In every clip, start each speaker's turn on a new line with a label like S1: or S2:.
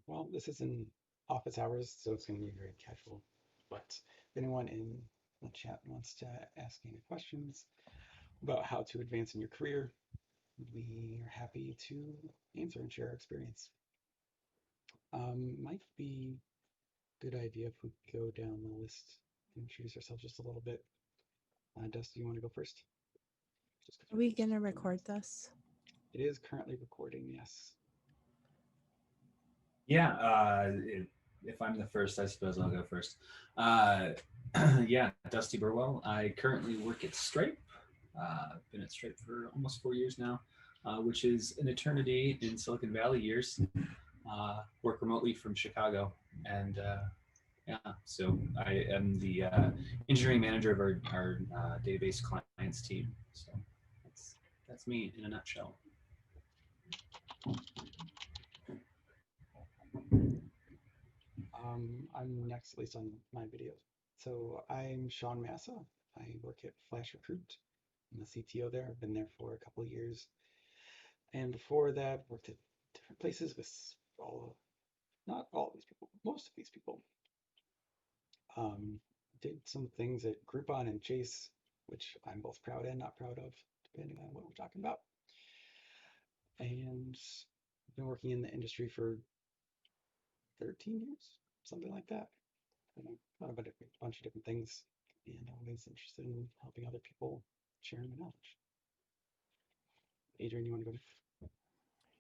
S1: Well, this is in office hours, so it's going to be very casual. But if anyone in the chat wants to ask any questions about how to advance in your career, we are happy to answer and share our experience. Might be a good idea if we go down the list and introduce ourselves just a little bit. Dusty, you want to go first? Just
S2: Are we gonna record this?
S1: it is currently recording, yes.
S3: Yeah, if I'm the first, I suppose I'll go first. Uh, yeah, Dusty Burwell. I currently work at Stripe. I've been at Stripe for almost 4 years now, which is an eternity in Silicon Valley years. Work remotely from Chicago, and yeah, so I am the engineering manager of our database clients team. So that's me in a nutshell.
S1: I'm next, at least on my video. So I'm Sean Massa. I work at Flash Recruit. I'm the CTO there. I've been there for a couple of years. And before that, worked at different places with not all of these people, most of these people. Um, did some things at Groupon and Chase, which I'm both proud and not proud of, depending on what we're talking about. And I've been working in the industry for 13 years, something like that. I know, thought about a bunch of different things, and I'm always interested in helping other people share my knowledge. Adrian, you want to go?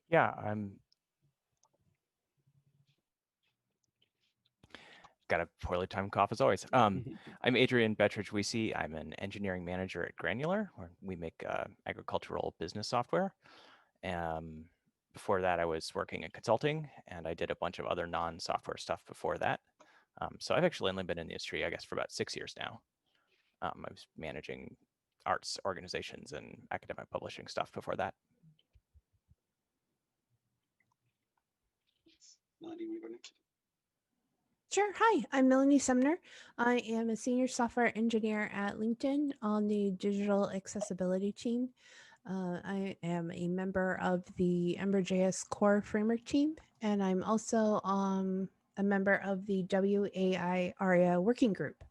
S4: Yeah, I'm got a poorly timed cough as always. I'm Adrian Bettridge-Weesey. I'm an engineering manager at Granular, where we make agricultural business software. Before that, I was working in consulting, and I did a bunch of other non-software stuff before that. So I've actually only been in the industry, I guess, for about 6 years now. I was managing arts organizations and academic publishing stuff before that.
S1: Melanie, you want to go next?
S2: Sure. Hi, I'm Melanie Sumner. I am a senior software engineer at LinkedIn on the digital accessibility team. I am a member of the Ember.js core framework team, and I'm also a member of the WAI ARIA working group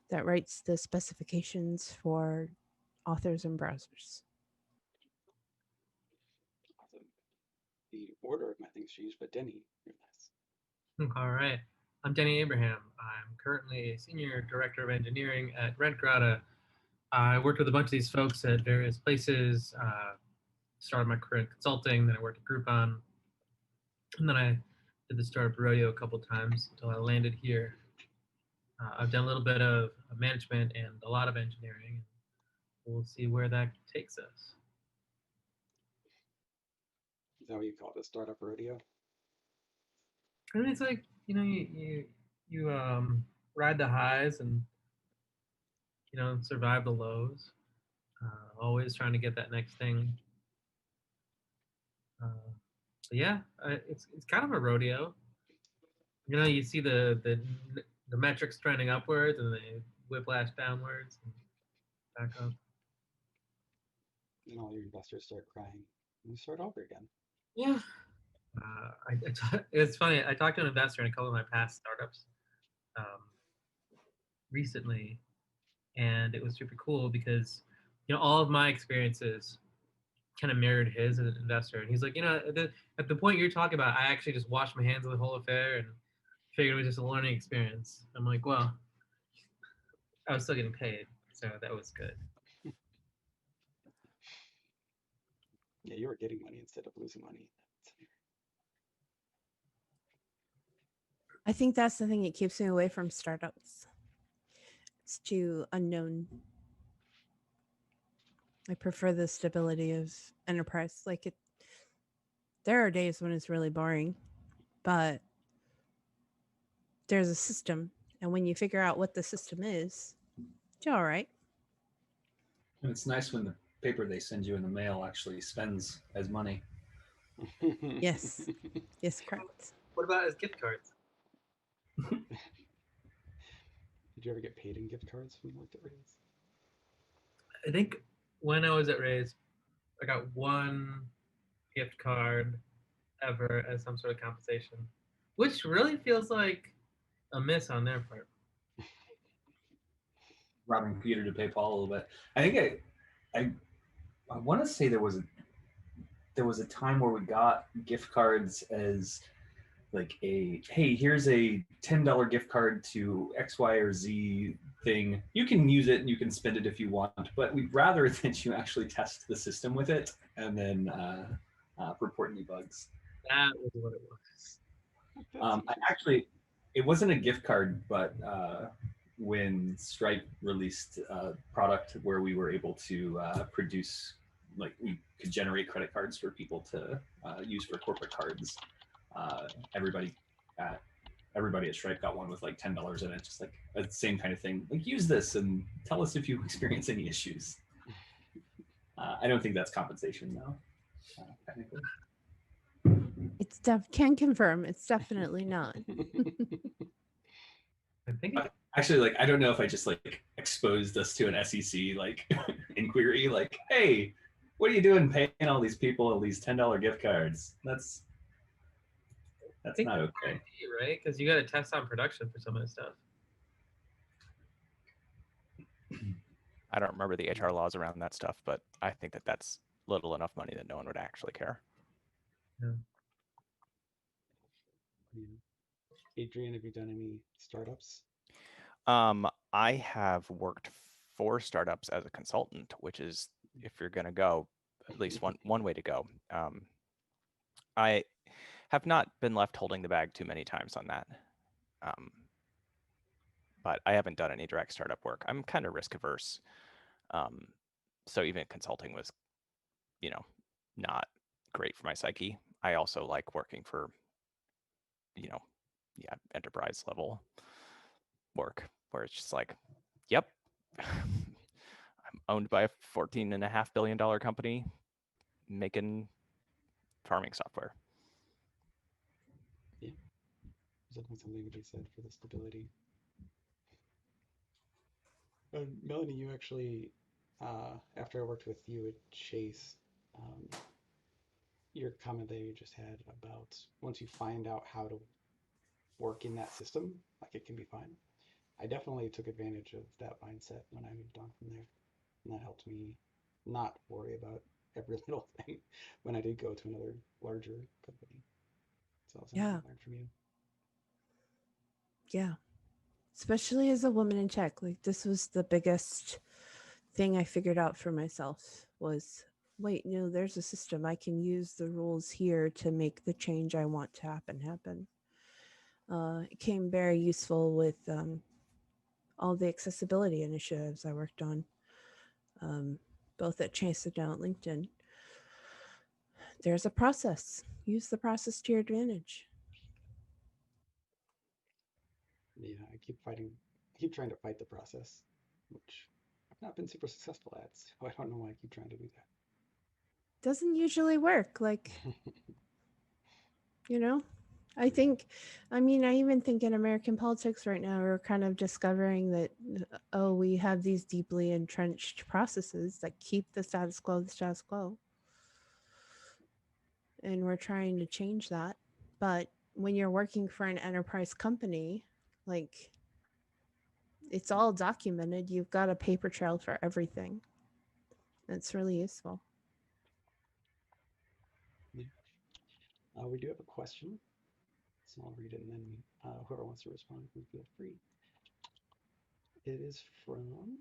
S2: that writes the specifications for authors and browsers.
S1: Awesome. The order of my things changed, but Denny, you're last.
S5: All right. I'm Denny Abraham. I'm currently a senior director of engineering at RentGrata. I worked with a bunch of these folks at various places. Started my career in consulting, then I worked at Groupon, and then I did the startup rodeo a couple times until I landed here. I've done a little bit of management and a lot of engineering. We'll see where that takes us.
S1: Is that what you call it, a startup rodeo?
S5: I mean, it's like, you know, you ride the highs and, you know, survive the lows. Always trying to get that next thing. Yeah, it's kind of a rodeo. You know, you see the metrics trending upwards and they whiplash downwards and back up.
S1: And all your investors start crying, and you start over again.
S5: Yeah. It's funny. I talked to an investor in a couple of my past startups recently, and it was super cool because, you know, all of my experiences kind of mirrored his as an investor. And he's like, you know, at the point you're talking about, I actually just washed my hands of the whole affair and figured it was just a learning experience. I'm like, well, I was still getting paid, so that was good.
S1: Yeah, you were getting money instead of losing money.
S2: I think that's the thing that keeps me away from startups. It's too unknown. I prefer the stability of enterprise. There are days when it's really boring, but there's a system, and when you figure out what the system is, you're all right.
S3: And it's nice when the paper they send you in the mail actually spends as money.
S2: Yes. Yes, correct.
S5: What about his gift cards?
S1: Did you ever get paid in gift cards when you worked at Raise?
S5: I think when I was at Raise, I got one gift card ever as some sort of compensation. which really feels like a miss on their part.
S3: Robbing Peter to pay Paul a little bit. I think I want to say there was a time where we got gift cards as like a hey, here's a $10 gift card to X, Y, or Z thing. You can use it and you can spend it if you want, but we'd rather that you actually test the system with it and then report any bugs.
S5: That was what it was.
S3: It wasn't a gift card, but when Stripe released a product where we were able to produce, like we could generate credit cards for people to use for corporate cards. Everybody at Stripe got one with like $10 in it, just like the same kind of thing. Like use this and tell us if you experience any issues. I don't think that's compensation though, technically.
S2: It's can confirm it's definitely not.
S5: I think
S3: Actually, like I don't know if I just like exposed us to an SEC like inquiry, like, hey, what are you doing paying all these people these $10 gift cards? That's not okay,
S5: right? Because you got to test on production for some of this stuff.
S4: I don't remember the HR laws around that stuff, but I think that that's little enough money that no one would actually care.
S5: Yeah.
S1: Adrian, have you done any startups?
S4: I have worked for startups as a consultant, which is, if you're going to go, at least one way to go. I have not been left holding the bag too many times on that. But I haven't done any direct startup work. I'm kind of risk averse. So even consulting was, not great for my psyche. I also like working for, enterprise level work where it's just like, yep, I'm owned by a $14.5 billion company making farming software.
S1: Yeah, there's definitely something to be said for the stability. Melanie, you actually, after I worked with you at Chase, your comment that you just had about once you find out how to work in that system, like it can be fine. I definitely took advantage of that mindset when I moved on from there. And that helped me not worry about every little thing when I did go to another larger company. So something I learned from you.
S2: Yeah. Especially as a woman in tech, like this was the biggest thing I figured out for myself was, wait, no, there's a system. I can use the rules here to make the change I want to happen. It came very useful with all the accessibility initiatives I worked on, both at Chase and now at LinkedIn. There's a process. Use the process to your advantage.
S1: Yeah, I keep trying to fight the process, which I've not been super successful at, so I don't know why I keep trying to do that.
S2: Doesn't usually work. Like, I even think in American politics right now, we're kind of discovering that, we have these deeply entrenched processes that keep the status quo. And we're trying to change that. But when you're working for an enterprise company, like, it's all documented. You've got a paper trail for everything. It's really useful.
S1: Yeah. We do have a question, so I'll read it, and then whoever wants to respond can feel free. It is from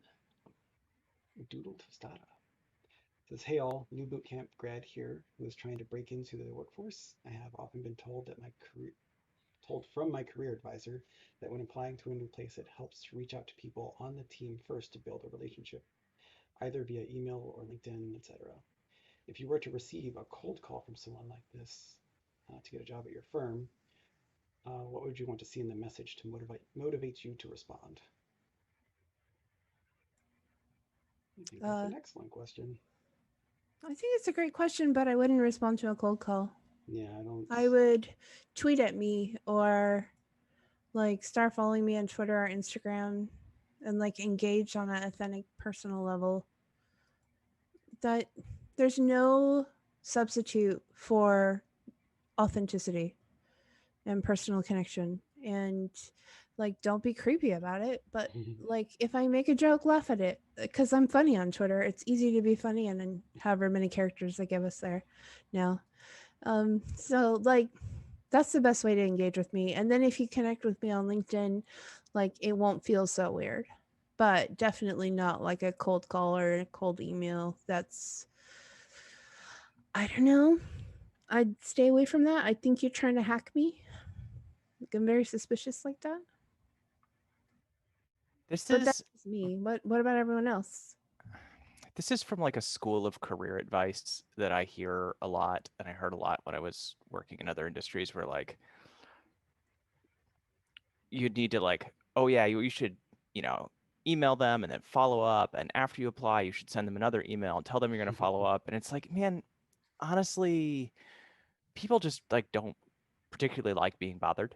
S1: Doodle Tostada. It says, hey all, new bootcamp grad here who is trying to break into the workforce. I have often been told from my career advisor that when applying to a new place, it helps to reach out to people on the team first to build a relationship, either via email or LinkedIn, etc. If you were to receive a cold call from someone like this to get a job at your firm, what would you want to see in the message to motivate you to respond? I think that's an excellent question.
S2: I think it's a great question, but I wouldn't respond to a cold call.
S1: Yeah,
S2: I would tweet at me or like start following me on Twitter or Instagram and like engage on an authentic personal level. That there's no substitute for authenticity. and personal connection. And like, don't be creepy about it. But like, if I make a joke, laugh at it, because I'm funny on Twitter. It's easy to be funny, and then however many characters they give us there now. So like, that's the best way to engage with me. And then if you connect with me on LinkedIn, like, it won't feel so weird. But definitely not like a cold call or a cold email. That's, I don't know. I'd stay away from that. I think you're trying to hack me. Like, I'm very suspicious like that.
S4: This
S2: But that's
S4: is
S2: just me. What about everyone else?
S4: this is from like a school of career advice that I hear a lot, and I heard a lot when I was working in other industries, where like you'd need to like, oh yeah, you should, you know, email them and then follow up, and after you apply, you should send them another email and tell them you're going to follow up. And it's like, man, honestly, people just like don't particularly like being bothered,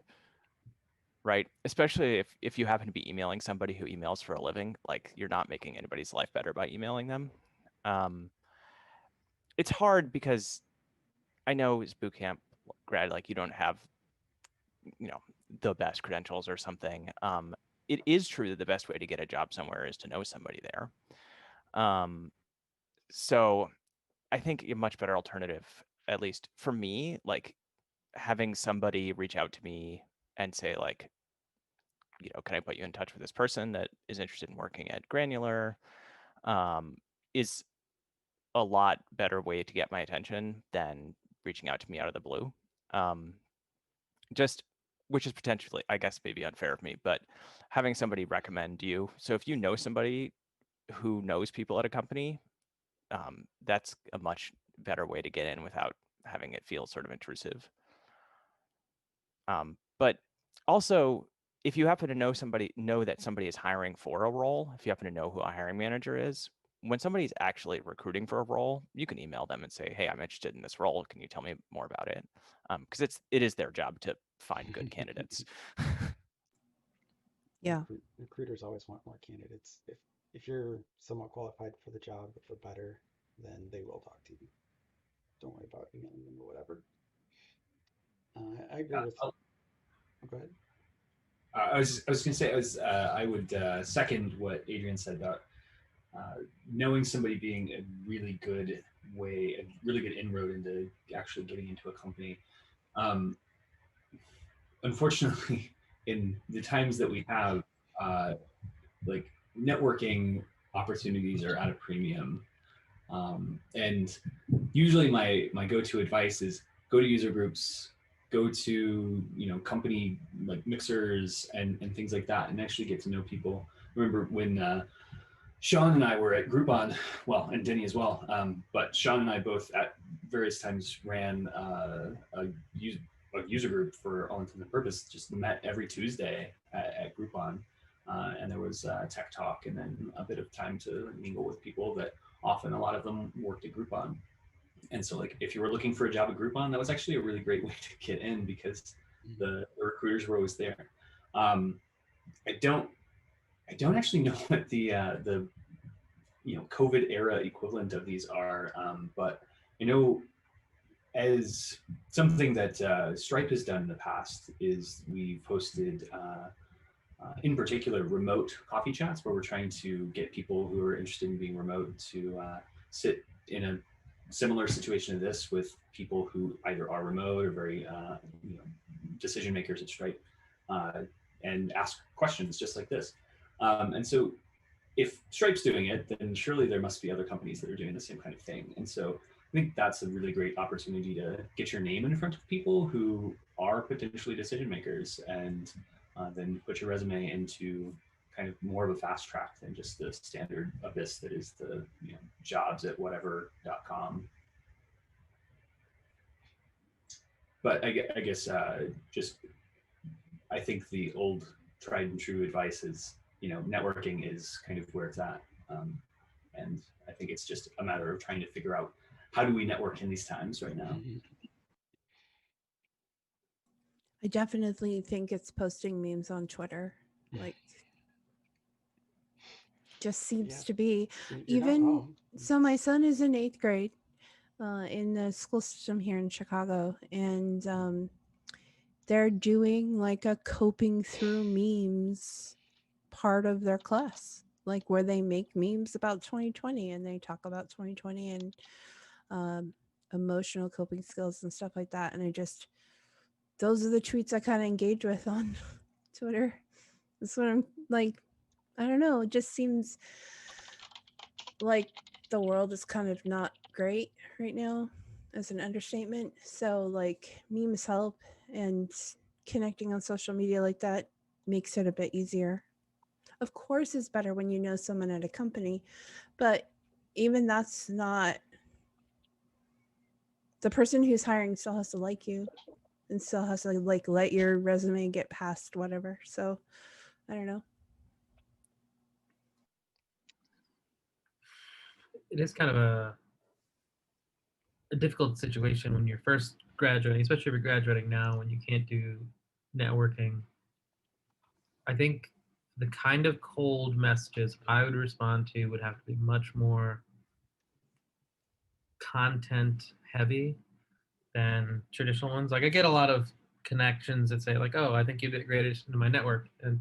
S4: right? Especially if you happen to be emailing somebody who emails for a living, like you're not making anybody's life better by emailing them. Um, it's hard because I know as boot camp grad, like you don't have, you know, the best credentials or something. It is true that the best way to get a job somewhere is to know somebody there. Um, so I think a much better alternative, at least for me, like having somebody reach out to me and say like, you know, can I put you in touch with this person that is interested in working at Granular, um, is a lot better way to get my attention than reaching out to me out of the blue. Um, just which is potentially, I guess, maybe unfair of me, but having somebody recommend you. So if you know somebody who knows people at a company, that's a much better way to get in without having it feel sort of intrusive. But also, if you happen to know that somebody is hiring for a role, if you happen to know who a hiring manager is, when somebody's actually recruiting for a role, you can email them and say, "Hey, I'm interested in this role. Can you tell me more about it?" Because it is their job to find good candidates.
S2: Yeah.
S1: Recruiters always want more candidates. If you're somewhat qualified for the job or better, then they will talk to you. Don't worry about emailing them or whatever. I agree with. Oh, go ahead.
S3: I was going to say I would second what Adrian said about knowing somebody being a really good way, a really good inroad into actually getting into a company. Um, Unfortunately, in the times that we have, like networking opportunities are at a premium. And usually my go-to advice is go to user groups, go to, you know, company like mixers and things like that, and actually get to know people. Remember when Sean and I were at Groupon, well, and Denny as well, but Sean and I both at various times ran a user group for all intents and purposes, just met every Tuesday at Groupon. And there was tech talk and then a bit of time to mingle with people that often a lot of them worked at Groupon. And so like if you were looking for a job at Groupon, that was actually a really great way to get in because the recruiters were always there. I don't actually know what the you know COVID era equivalent of these are, but I know as something that Stripe has done in the past is we've hosted in particular remote coffee chats where we're trying to get people who are interested in being remote to sit in a similar situation to this with people who either are remote or very you know, decision makers at Stripe and ask questions just like this. And so if Stripe's doing it, then surely there must be other companies that are doing the same kind of thing. And so I think that's a really great opportunity to get your name in front of people who are potentially decision makers and then put your resume into kind of more of a fast track than just the standard abyss that is the, you know, jobs at whatever.com. But I guess just I think the old tried and true advice is, you know, networking is kind of where it's at. And I think it's just a matter of trying to figure out how do we network in these times right now.
S2: I definitely think it's posting memes on Twitter. Like, just seems
S1: Yeah,
S2: to be.
S1: you're not
S2: Even
S1: wrong.
S2: so, my son is in 8th grade in the school system here in Chicago, and they're doing like a coping through memes part of their class, like where they make memes about 2020 and they talk about 2020 and um, emotional coping skills and stuff like that. And those are the tweets I kind of engage with on Twitter. That's what I'm like. I don't know. It just seems like the world is kind of not great right now, as an understatement. So, like, memes help, and connecting on social media like that makes it a bit easier. Of course, it's better when you know someone at a company, but even that's not the person who's hiring still has to like you and still has to like let your resume get past whatever. So, I don't know.
S5: It is kind of a difficult situation when you're first graduating, especially if you're graduating now when you can't do networking. I think the kind of cold messages I would respond to would have to be much more content heavy than traditional ones. Like I get a lot of connections that say like, "Oh, I think you'd be a great addition to my network," and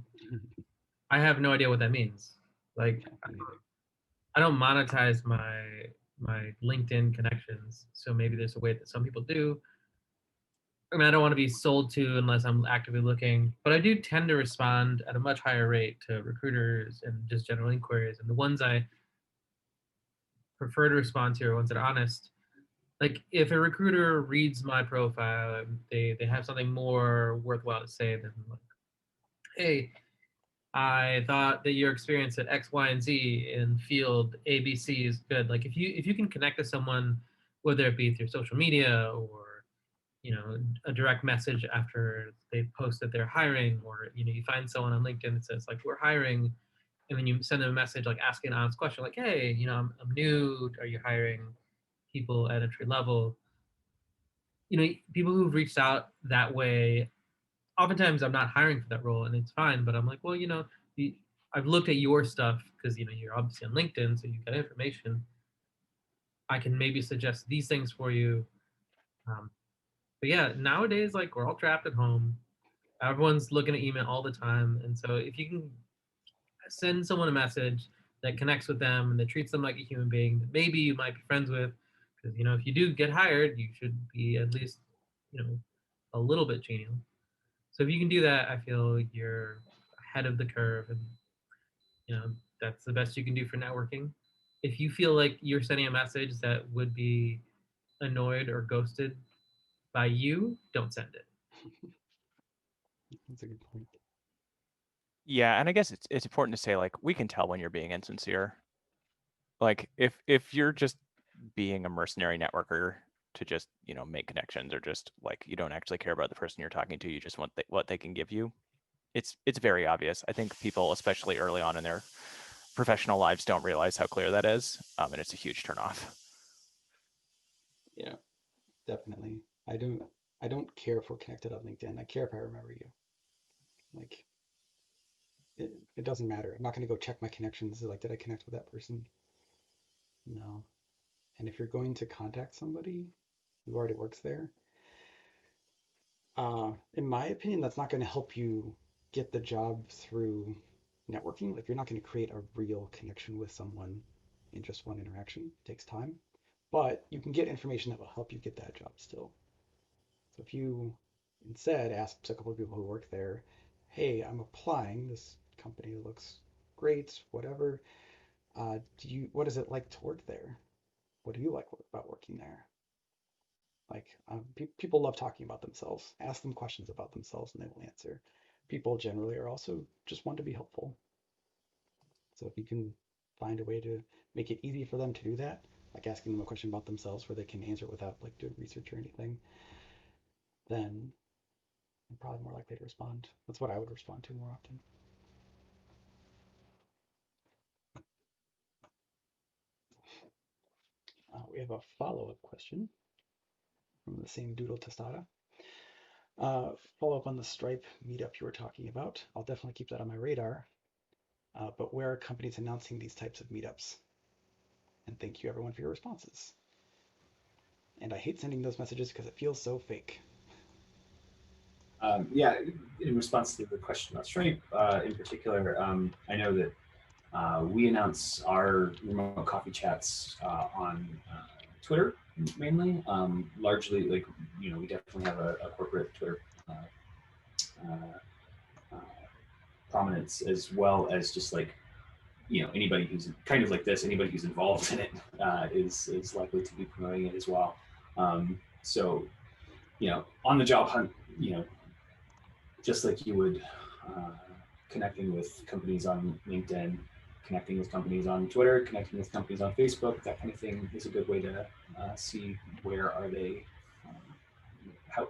S5: I have no idea what that means. Like
S1: Yeah, me neither.
S5: I don't monetize my LinkedIn connections, so maybe there's a way that some people do. I mean, I don't want to be sold to unless I'm actively looking, but I do tend to respond at a much higher rate to recruiters and just general inquiries. And the ones I prefer to respond to are ones that are honest. Like if a recruiter reads my profile and they have something more worthwhile to say than like, hey, I thought that your experience at X, Y, and Z in field ABC is good. Like if you can connect to someone, whether it be through social media or a direct message after they post that they're hiring, or you find someone on LinkedIn that says like we're hiring, and then you send them a message like asking an honest question like, hey, I'm new. Are you hiring people at entry level? People who've reached out that way, oftentimes I'm not hiring for that role and it's fine, but I'm like, well, I've looked at your stuff because you're obviously on LinkedIn, so you've got information. I can maybe suggest these things for you. um, but yeah, nowadays, like, we're all trapped at home. Everyone's looking at email all the time, and so if you can send someone a message that connects with them and that treats them like a human being that maybe you might be friends with, because if you do get hired, you should be at least you know a little bit genial. So if you can do that, I feel you're ahead of the curve, and you know that's the best you can do for networking. If you feel like you're sending a message that would be annoyed or ghosted by you, don't send it.
S1: That's a good point.
S4: Yeah, and I guess it's important to say like we can tell when you're being insincere. Like if you're just being a mercenary networker to just make connections, or just like you don't actually care about the person you're talking to, you just want what they can give you. It's very obvious. I think people, especially early on in their professional lives, don't realize how clear that is, and it's a huge turnoff.
S1: Yeah, definitely. I don't care if we're connected on LinkedIn. I care if I remember you. Like it doesn't matter. I'm not going to go check my connections. Like, did I connect with that person? No. And if you're going to contact somebody who already works there, in my opinion, that's not going to help you get the job through networking. Like, you're not going to create a real connection with someone in just one interaction. It takes time, but you can get information that will help you get that job still. So if you instead ask a couple of people who work there, hey, I'm applying. This company looks great, whatever. What is it like to work there? What do you like about working there? Like, people love talking about themselves. Ask them questions about themselves and they will answer. People generally are also just want to be helpful. So if you can find a way to make it easy for them to do that, like asking them a question about themselves where they can answer it without like doing research or anything, then I'm probably more likely to respond. That's what I would respond to more often. We have a follow-up question from the same Doodle Tostada. Follow up on the Stripe meetup you were talking about. I'll definitely keep that on my radar. But where are companies announcing these types of meetups? And thank you everyone for your responses. And I hate sending those messages because it feels so fake.
S3: Yeah, in response to the question about Stripe in particular, I know that we announce our remote coffee chats on Twitter mainly. Largely, like we definitely have a corporate Twitter uh, prominence, as well as just like anybody who's kind of like this, anybody who's involved in it is likely to be promoting it as well. So on the job hunt, just like you would uh, connecting with companies on LinkedIn, connecting with companies on Twitter, connecting with companies on Facebook, that kind of thing is a good way to see where are they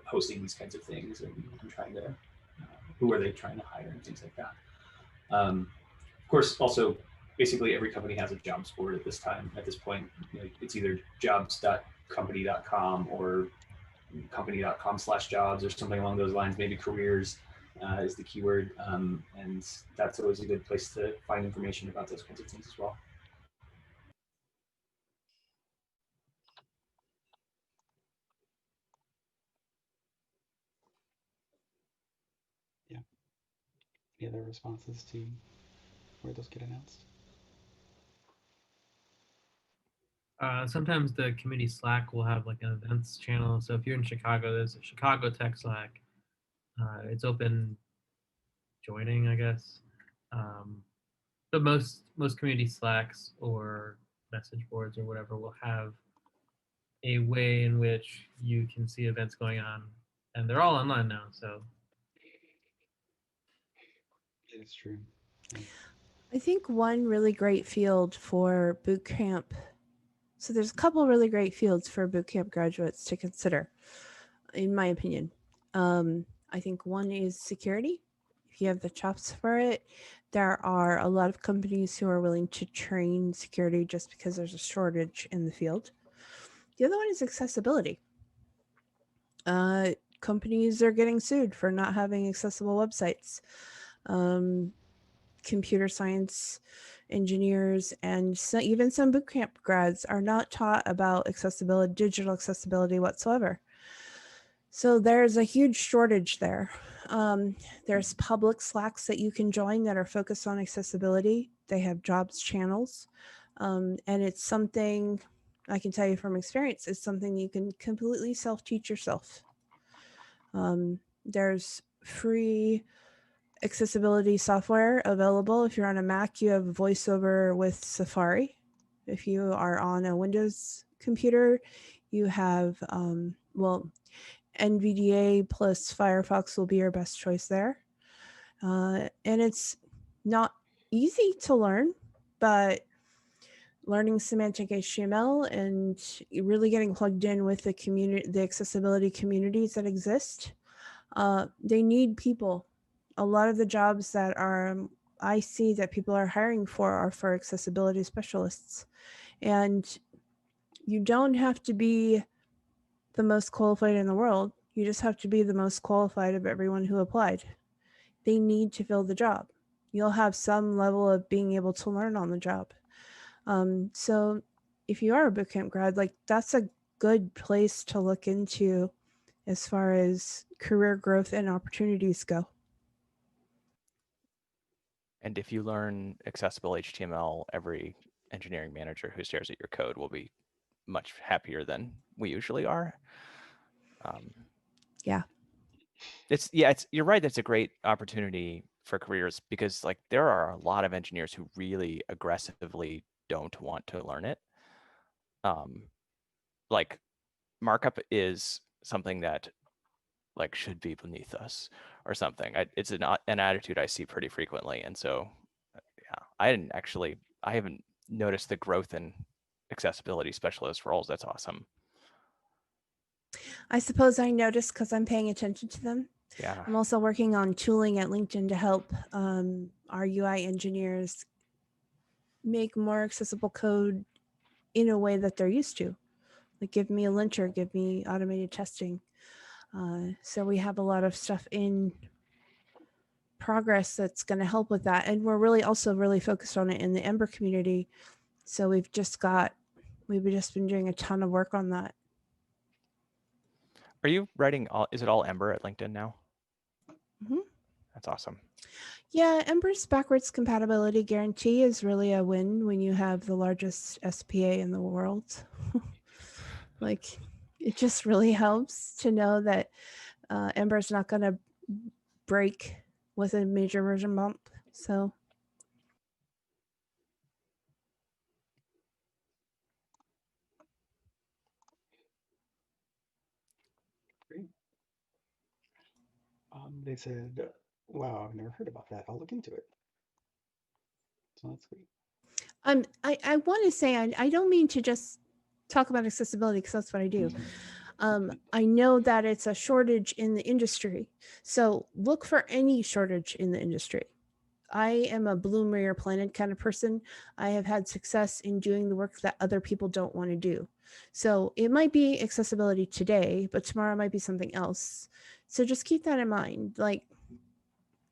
S3: hosting these kinds of things, and trying to who are they trying to hire and things like that. Of course, also basically every company has a jobs board at this point. It's either jobs.company.com or company.com/jobs or something along those lines. Maybe careers is the keyword, and that's always a good place to find information about those kinds of things as well.
S1: Yeah. Any other responses to where those get announced?
S5: Sometimes the community Slack will have like an events channel. So if you're in Chicago, there's a Chicago Tech Slack. It's open joining, I guess. But most community Slacks or message boards or whatever will have a way in which you can see events going on, and they're all online now. So
S1: It is true. Yeah.
S2: I think one really great field for boot camp. So there's a couple really great fields for boot camp graduates to consider, in my opinion. I think one is security. If you have the chops for it, there are a lot of companies who are willing to train security just because there's a shortage in the field. The other one is accessibility. Companies are getting sued for not having accessible websites. Computer science engineers and even some bootcamp grads are not taught about accessibility, digital accessibility whatsoever. So there's a huge shortage there. There's public Slacks that you can join that are focused on accessibility. They have jobs channels. And it's something I can tell you from experience, it's something you can completely self-teach yourself. There's free accessibility software available. If you're on a Mac, you have VoiceOver with Safari. If you are on a Windows computer, you have, NVDA plus Firefox will be your best choice there. And it's not easy to learn, but learning semantic HTML and really getting plugged in with the community, the accessibility communities that exist, they need people. A lot of the jobs that I see that people are hiring for are for accessibility specialists. And you don't have to be the most qualified in the world. You just have to be the most qualified of everyone who applied. They need to fill the job. You'll have some level of being able to learn on the job. So if you are a bootcamp grad, like that's a good place to look into as far as career growth and opportunities go.
S4: And if you learn accessible HTML, every engineering manager who stares at your code will be much happier than we usually are.
S2: Yeah.
S4: You're right. That's a great opportunity for careers, because like there are a lot of engineers who really aggressively don't want to learn it. Like markup is something that like should be beneath us or something. It's an attitude I see pretty frequently. And so, yeah, I haven't noticed the growth in accessibility specialist roles. That's awesome.
S2: I suppose I noticed because I'm paying attention to them.
S4: Yeah.
S2: I'm also working on tooling at LinkedIn to help our UI engineers make more accessible code in a way that they're used to. Like give me a linter, give me automated testing. So we have a lot of stuff in progress that's going to help with that. And we're really also really focused on it in the Ember community. So we've just been doing a ton of work on that.
S4: Are you writing is it all Ember at LinkedIn now? That's awesome.
S2: Yeah, Ember's backwards compatibility guarantee is really a win when you have the largest SPA in the world. Like, it just really helps to know that Ember's not going to break with a major version bump. So,
S1: Great. They said, wow, I've never heard about that. I'll look into it. So that's great.
S2: I want to say I don't mean to just talk about accessibility because that's what I do. I know that it's a shortage in the industry, so look for any shortage in the industry. I am a bloom where you're planted kind of person. I have had success in doing the work that other people don't want to do. So it might be accessibility today, but tomorrow might be something else. So just keep that in mind. Like,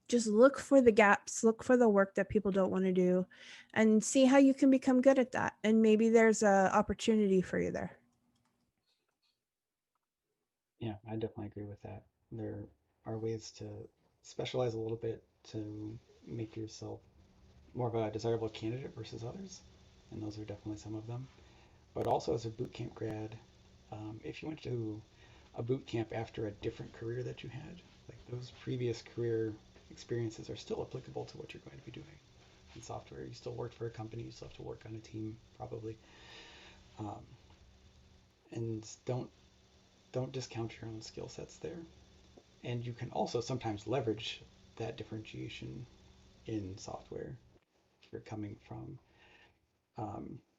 S2: just look for the gaps, look for the work that people don't want to do, and see how you can become good at that. And maybe there's a opportunity for you there.
S1: Yeah, I definitely agree with that. There are ways to specialize a little bit to make yourself more of a desirable candidate versus others, and those are definitely some of them. But also as a boot camp grad, if you went to a boot camp after a different career that you had, like those previous career experiences are still applicable to what you're going to be doing in software. You still worked for a company, you still have to work on a team probably, um, and don't discount your own skill sets there. And you can also sometimes leverage that differentiation in software if you're coming from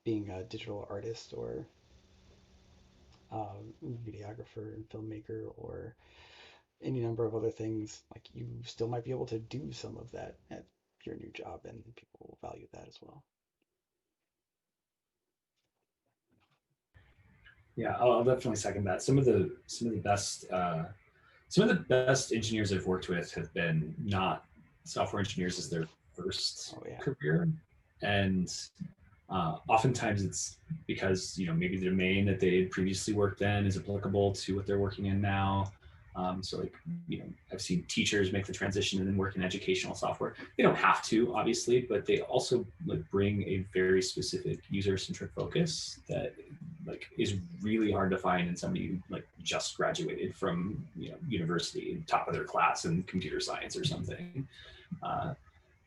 S1: being a digital artist or videographer and filmmaker or any number of other things. Like you still might be able to do some of that at your new job, and people will value that as well.
S3: Yeah, I'll definitely second that. Some of the best engineers I've worked with have been not software engineers as their first
S1: Oh yeah.
S3: career, and oftentimes it's because maybe the domain that they had previously worked in is applicable to what they're working in now. So like I've seen teachers make the transition and then work in educational software. They don't have to, obviously, but they also like bring a very specific user-centric focus that like is really hard to find in somebody who like just graduated from university, top of their class in computer science or something. Uh,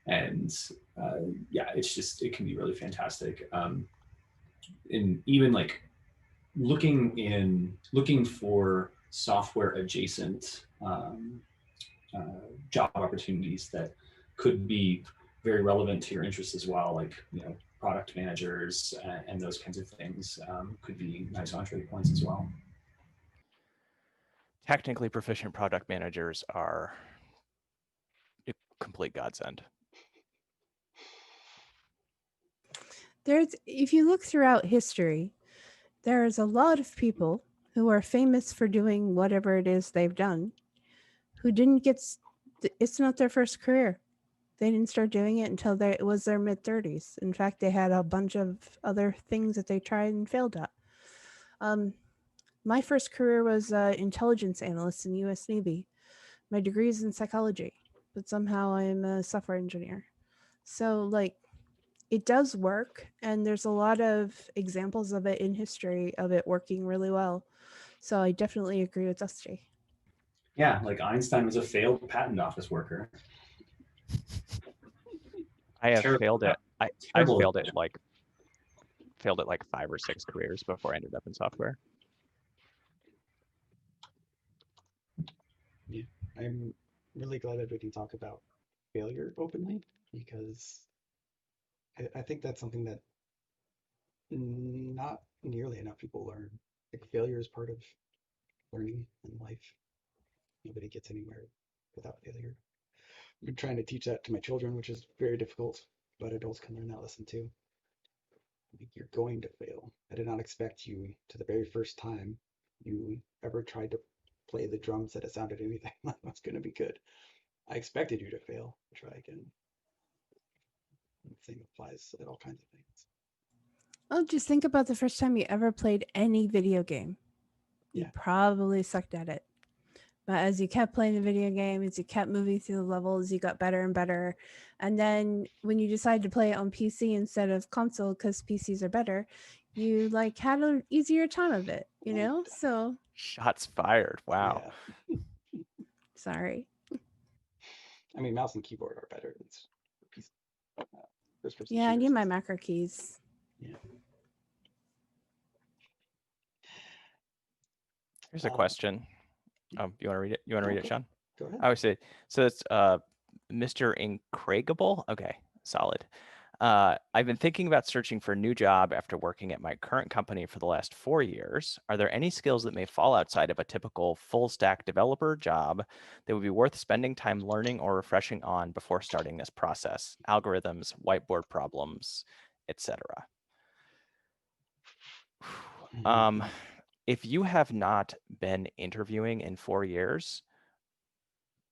S3: and yeah, it can be really fantastic. And even like looking for software adjacent job opportunities that could be very relevant to your interests as well, like product managers and those kinds of things could be nice entree points as well.
S4: Technically proficient product managers are a complete godsend.
S2: If you look throughout history, there's a lot of people who are famous for doing whatever it is they've done who didn't get it's not their first career. They didn't start doing it until it was their mid 30s. In fact, they had a bunch of other things that they tried and failed at. My first career was intelligence analyst in the U.S. Navy. My degree is in psychology, but somehow I'm a software engineer. So, like, it does work, and there's a lot of examples of it in history of it working really well. So I definitely agree with Dusty.
S3: Yeah, like Einstein was a failed patent office worker.
S4: I have
S3: Terrible.
S4: failed it. I
S3: Terrible.
S4: failed it like 5 or 6 careers before I ended up in software.
S1: Yeah, I'm really glad that we can talk about failure openly because I think that's something that not nearly enough people learn. Like failure is part of learning in life. Nobody gets anywhere without failure. I've been trying to teach that to my children, which is very difficult, but adults can learn that lesson too. You're going to fail. I did not expect you to the very first time you ever tried to play the drums that it sounded anything like was going to be good. I expected you to fail. Try again. The same applies to all kinds of things.
S2: Oh, just think about the first time you ever played any video game. You
S1: Yeah.
S2: probably sucked at it. But as you kept playing the video game, as you kept moving through the levels, you got better and better. And then when you decided to play it on PC instead of console because PCs are better, you like had an easier time of it, you know? So
S4: Shots fired. Wow.
S1: Yeah.
S2: sorry.
S1: I mean, mouse and keyboard are better than first-person
S2: Yeah, I need
S1: shooters.
S2: my macro keys.
S1: Yeah.
S4: Here's a question. You want to read it? You want to read it,
S1: Okay.
S4: Sean?
S1: Go ahead.
S4: I would say so. It's Mr. Incredible. Okay, solid. I've been thinking about searching for a new job after working at my current company for the last 4 years. Are there any skills that may fall outside of a typical full stack developer job that would be worth spending time learning or refreshing on before starting this process? Algorithms, whiteboard problems, etc. If you have not been interviewing in 4 years,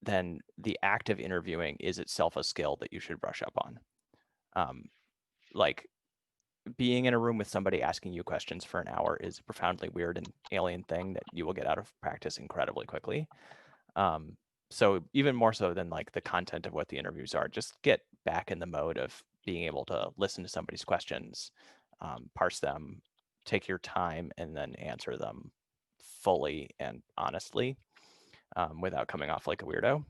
S4: then the act of interviewing is itself a skill that you should brush up on. Like being in a room with somebody asking you questions for an hour is a profoundly weird and alien thing that you will get out of practice incredibly quickly. So even more so than like the content of what the interviews are, just get back in the mode of being able to listen to somebody's questions, parse them, take your time, and then answer them fully and honestly, without coming off like a weirdo.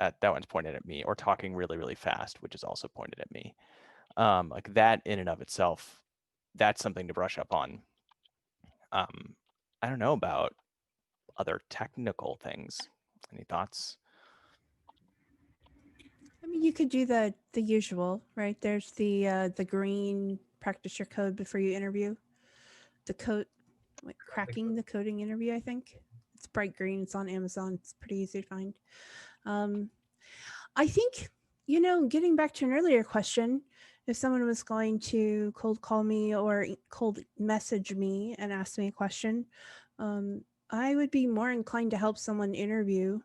S4: That one's pointed at me, or talking really, really fast, which is also pointed at me. Like that in and of itself, that's something to brush up on. I don't know about other technical things. Any thoughts?
S2: I mean, you could do the usual, right? There's the green practice your code before you interview. The code, like cracking the coding interview. I think it's bright green. It's on Amazon. It's pretty easy to find. I think getting back to an earlier question, if someone was going to cold call me or cold message me and ask me a question, I would be more inclined to help someone interview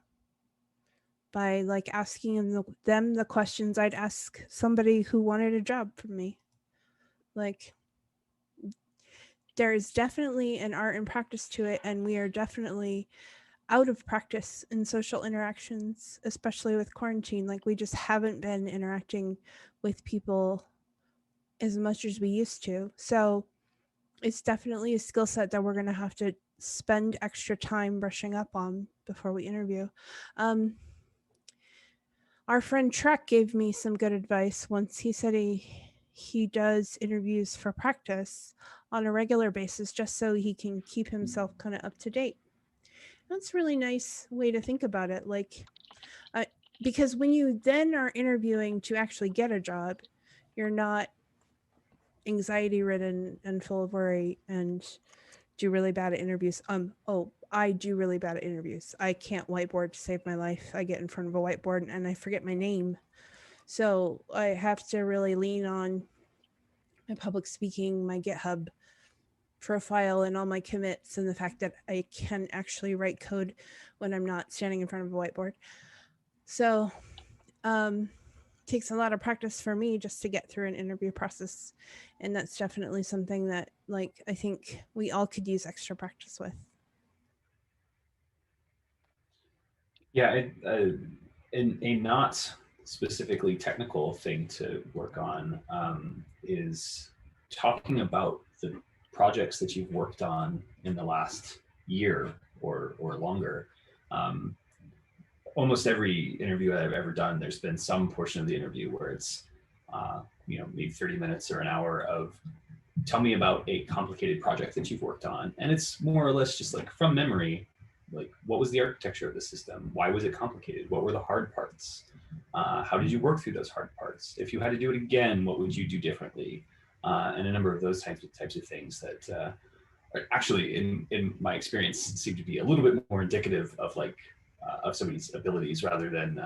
S2: by like asking them the questions I'd ask somebody who wanted a job from me. Like, there is definitely an art and practice to it, and we are definitely out of practice in social interactions, especially with quarantine. Like, we just haven't been interacting with people as much as we used to. So it's definitely a skill set that we're going to have to spend extra time brushing up on before we interview. Our friend Trek gave me some good advice once. He said he does interviews for practice on a regular basis just so he can keep himself kind of up to date. That's a really nice way to think about it. Like, because when you then are interviewing to actually get a job, you're not anxiety ridden and full of worry and do really bad at interviews. I do really bad at interviews. I can't whiteboard to save my life. I get in front of a whiteboard and I forget my name. So I have to really lean on my public speaking, my GitHub profile, and all my commits, and the fact that I can actually write code when I'm not standing in front of a whiteboard. So takes a lot of practice for me just to get through an interview process, and that's definitely something that, like, I think we all could use extra practice with.
S3: Yeah, a not specifically technical thing to work on is talking about the projects that you've worked on in the last year or longer. Almost every interview I've ever done, there's been some portion of the interview where it's maybe 30 minutes or an hour of tell me about a complicated project that you've worked on, and it's more or less just like from memory, like what was the architecture of the system, why was it complicated, what were the hard parts, how did you work through those hard parts, if you had to do it again, what would you do differently, and a number of those types of things that actually in my experience seem to be a little bit more indicative of like of somebody's abilities rather than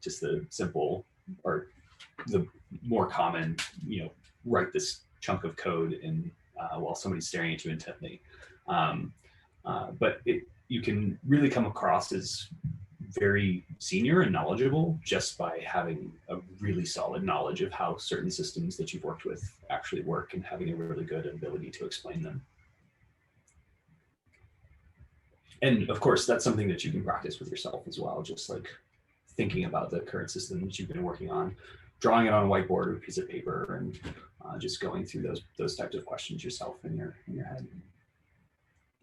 S3: just the simple or the more common, write this chunk of code in while somebody's staring at you intently. But you can really come across as very senior and knowledgeable just by having a really solid knowledge of how certain systems that you've worked with actually work and having a really good ability to explain them. And of course, that's something that you can practice with yourself as well. Just like thinking about the current system that you've been working on, drawing it on a whiteboard or a piece of paper, and just going through those types of questions yourself in your head.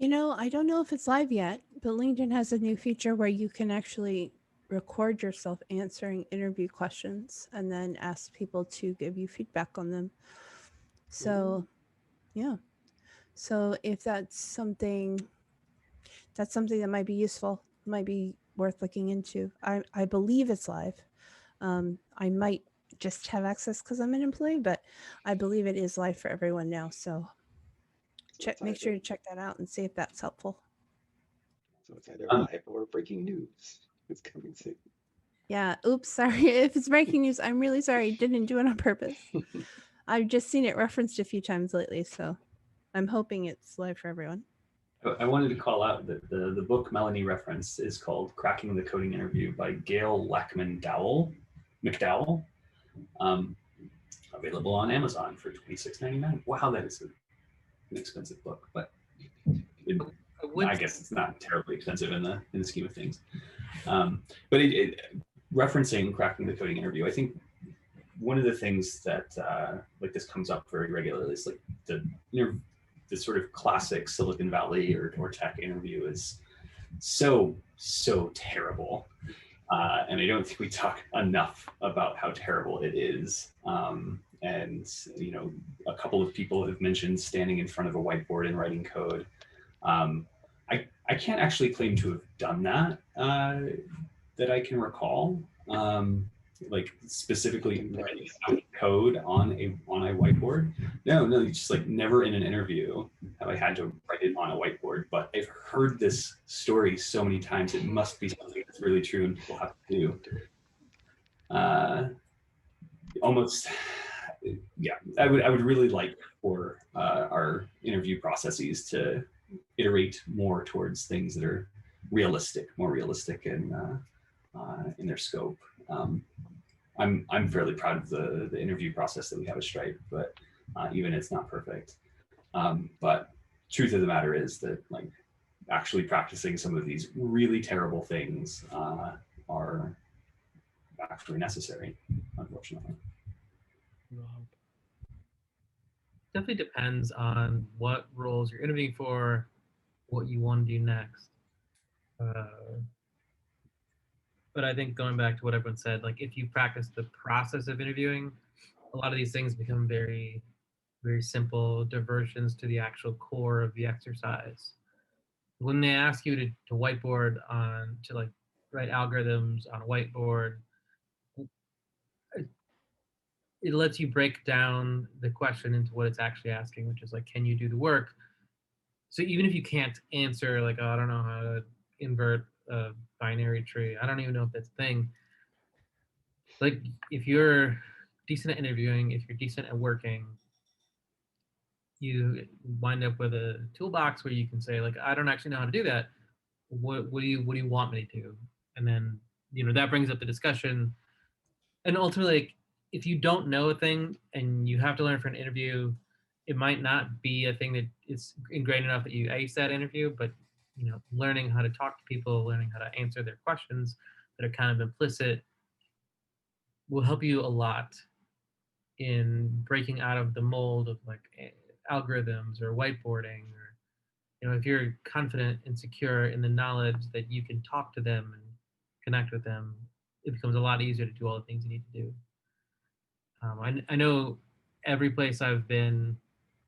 S2: I don't know if it's live yet, but LinkedIn has a new feature where you can actually record yourself answering interview questions and then ask people to give you feedback on them. So, yeah. So if that's something that might be useful, might be worth looking into. I believe it's live. I might just have access because I'm an employee, but I believe it is live for everyone now. So make sure to check that out and see if that's helpful.
S1: So it's either live or breaking news. It's coming soon.
S2: Yeah. Oops. Sorry. If it's breaking news, I'm really sorry. Didn't do it on purpose. I've just seen it referenced a few times lately, so I'm hoping it's live for everyone.
S3: I wanted to call out that the book Melanie referenced is called Cracking the Coding Interview by Gail Lackman McDowell. Available on Amazon for $26.99. Wow, that is an expensive book, but I guess it's not terribly expensive in the scheme of things. But referencing Cracking the Coding Interview, I think one of the things that like this comes up very regularly is like the sort of classic Silicon Valley or tech interview is so terrible. And I don't think we talk enough about how terrible it is. And a couple of people have mentioned standing in front of a whiteboard and writing code. I can't actually claim to have done that that I can recall. Like specifically writing out code on a whiteboard. No, just like never in an interview have I had to write it on a whiteboard. But I've heard this story so many times, it must be something that's really true and people have to do. Almost, yeah. I would really like for our interview processes to iterate more towards things that are more realistic in their scope. I'm fairly proud of the interview process that we have at Stripe, but even it's not perfect. But truth of the matter is that like actually practicing some of these really terrible things are actually necessary, unfortunately.
S5: Definitely depends on what roles you're interviewing for, what you want to do next. But I think going back to what everyone said, like if you practice the process of interviewing, a lot of these things become very, very simple diversions to the actual core of the exercise. When they ask you to whiteboard to like write algorithms on a whiteboard, it lets you break down the question into what it's actually asking, which is like, can you do the work? So even if you can't answer like, oh, I don't know how to invert a binary tree, I don't even know if that's a thing. Like if you're decent at interviewing, if you're decent at working, you wind up with a toolbox where you can say like, I don't actually know how to do that. What do you want me to do? And then that brings up the discussion. And ultimately, like, if you don't know a thing and you have to learn for an interview, it might not be a thing that is ingrained enough that you ace that interview, but learning how to talk to people, learning how to answer their questions that are kind of implicit will help you a lot in breaking out of the mold of like algorithms or whiteboarding, or if you're confident and secure in the knowledge that you can talk to them and connect with them, it becomes a lot easier to do all the things you need to do. I know every place I've been,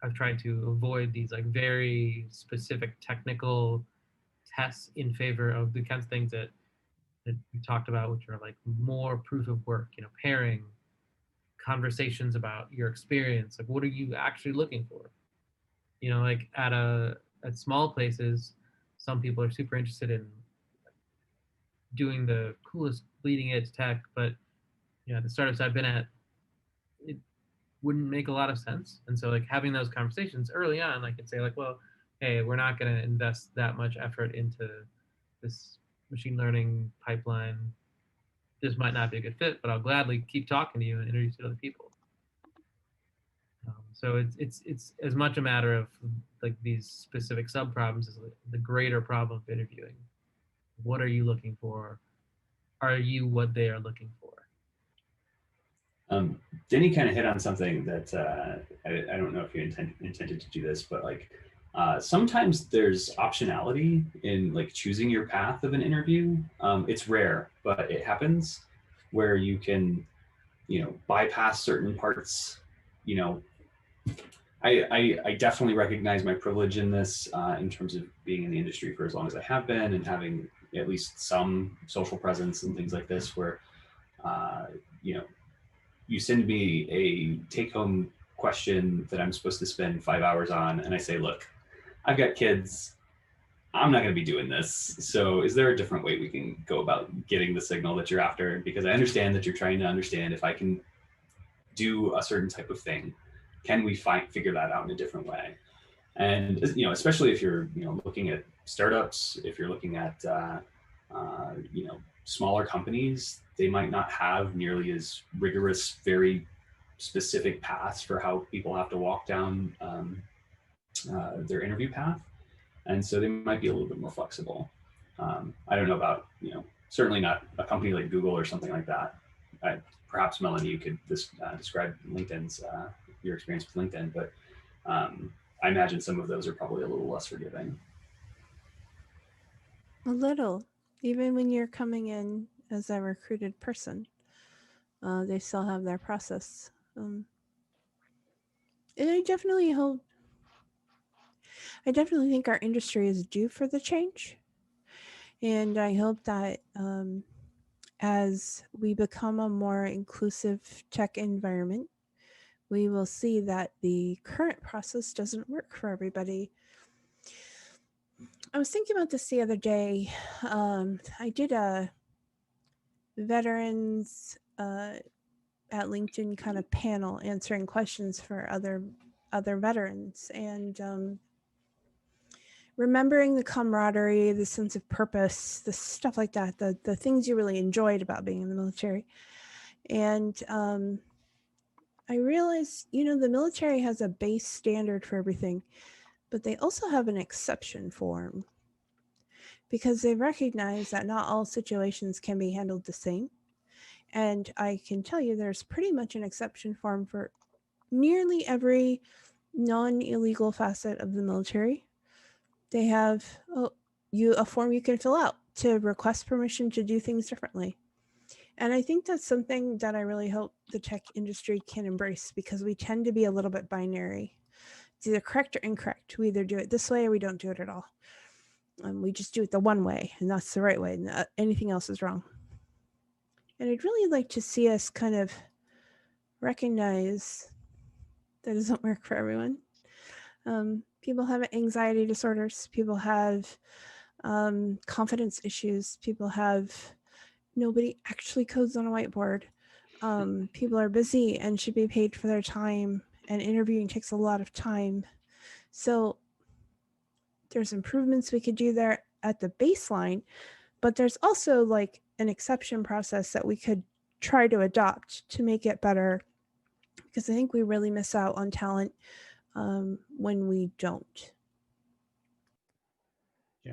S5: I've tried to avoid these like very specific technical tests in favor of the kinds of things that we talked about, which are like more proof of work, pairing, conversations about your experience, like what are you actually looking for? Like at small places, some people are super interested in doing the coolest bleeding edge tech, but the startups I've been at, it wouldn't make a lot of sense. And so like having those conversations early on, I could say like, well, hey, we're not going to invest that much effort into this machine learning pipeline. This might not be a good fit, but I'll gladly keep talking to you and introduce you to other people. So it's as much a matter of like these specific sub problems as the greater problem of interviewing. What are you looking for? Are you what they are looking for?
S3: Denny kind of hit on something that I don't know if you intended to do this, but like sometimes there's optionality in like choosing your path of an interview. It's rare, but it happens where you can, bypass certain parts. You know, I definitely recognize my privilege in this in terms of being in the industry for as long as I have been and having at least some social presence and things like this where, uh, you know, you send me a take-home question that I'm supposed to spend 5 hours on, and I say, look, I've got kids. I'm not going to be doing this. So is there a different way we can go about getting the signal that you're after? Because I understand that you're trying to understand if I can do a certain type of thing, can we figure that out in a different way? And especially if you're looking at startups, if you're looking at smaller companies, they might not have nearly as rigorous, very specific paths for how people have to walk down their interview path, and so they might be a little bit more flexible. I don't know about certainly not a company like Google or something like that. Perhaps Melanie, you could describe LinkedIn's your experience with LinkedIn, but I imagine some of those are probably a little less forgiving.
S2: A little, even when you're coming in as a recruited person, they still have their process. And I definitely think our industry is due for the change. And I hope that as we become a more inclusive tech environment, we will see that the current process doesn't work for everybody. I was thinking about this the other day. I did a veterans at LinkedIn kind of panel answering questions for other veterans, and remembering the camaraderie, the sense of purpose, the stuff like that, the things you really enjoyed about being in the military. And I realized, the military has a base standard for everything, but they also have an exception form because they recognize that not all situations can be handled the same. And I can tell you there's pretty much an exception form for nearly every non-illegal facet of the military. They have a form you can fill out to request permission to do things differently. And I think that's something that I really hope the tech industry can embrace, because we tend to be a little bit binary. It's either correct or incorrect. We either do it this way or we don't do it at all. We just do it the one way, and that's the right way, and anything else is wrong. And I'd really like to see us kind of recognize that doesn't work for everyone. People have anxiety disorders. People have confidence issues. People have nobody actually codes on a whiteboard. People are busy and should be paid for their time, and interviewing takes a lot of time. So there's improvements we could do there at the baseline, but there's also like an exception process that we could try to adopt to make it better, because I think we really miss out on talent when we don't.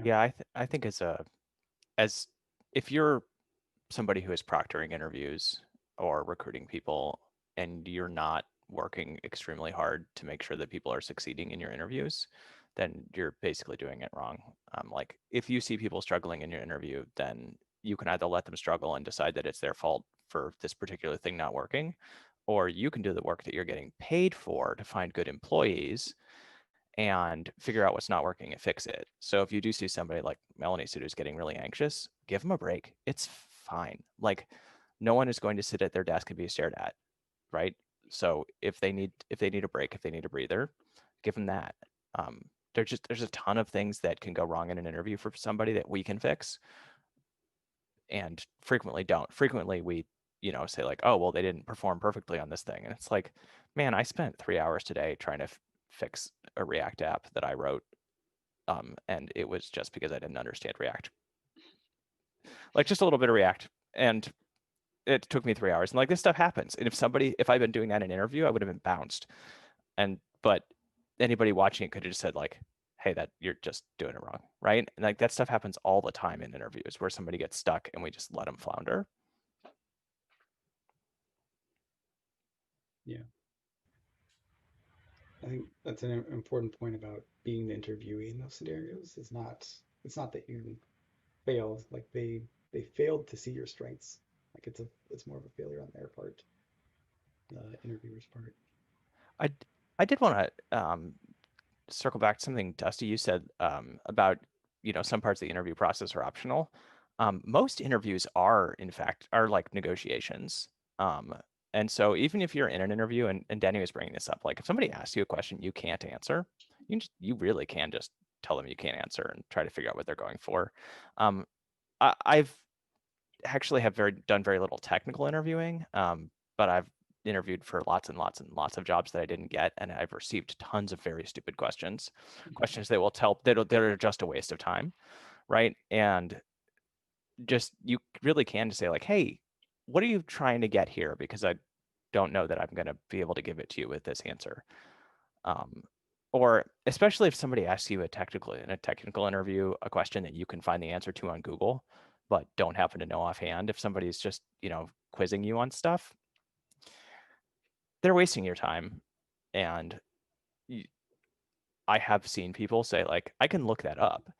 S4: Yeah, I think as if you're somebody who is proctoring interviews or recruiting people and you're not working extremely hard to make sure that people are succeeding in your interviews, then you're basically doing it wrong. Like if you see people struggling in your interview, then you can either let them struggle and decide that it's their fault for this particular thing not working, or you can do the work that you're getting paid for to find good employees and figure out what's not working and fix it. So if you do see somebody like Melanie who's getting really anxious, give them a break. It's fine. Like no one is going to sit at their desk and be stared at, right? So if they need a break, if they need a breather, give them that. There's a ton of things that can go wrong in an interview for somebody that we can fix, and frequently don't. Frequently we say like, oh well, they didn't perform perfectly on this thing, and it's like, man, I spent 3 hours today trying to fix a React app that I wrote, and it was just because I didn't understand React, like just a little bit of React, and it took me 3 hours. And like this stuff happens. And if I'd been doing that in an interview, I would have been bounced. But anybody watching it could have just said like, hey, that you're just doing it wrong, right? And like that stuff happens all the time in interviews where somebody gets stuck and we just let them flounder.
S1: Yeah. I think that's an important point about being the interviewee in those scenarios. It's not that you failed, like they failed to see your strengths. Like it's more of a failure on their part, the interviewer's part.
S4: I did want to circle back to something Dusty you said about some parts of the interview process are optional. Most interviews are in fact are like negotiations. And so even if you're in an interview, and Danny was bringing this up, like if somebody asks you a question you can't answer, you really can just tell them you can't answer and try to figure out what they're going for. I've actually done very little technical interviewing, but I've interviewed for lots and lots and lots of jobs that I didn't get, and I've received tons of very stupid questions that will tell that are just a waste of time, right? And just you really can just say like, hey, what are you trying to get here? Because I don't know that I'm going to be able to give it to you with this answer. Or especially if somebody asks you in a technical interview a question that you can find the answer to on Google, but don't happen to know offhand. If somebody's just quizzing you on stuff, they're wasting your time. And I have seen people say like, I can look that up.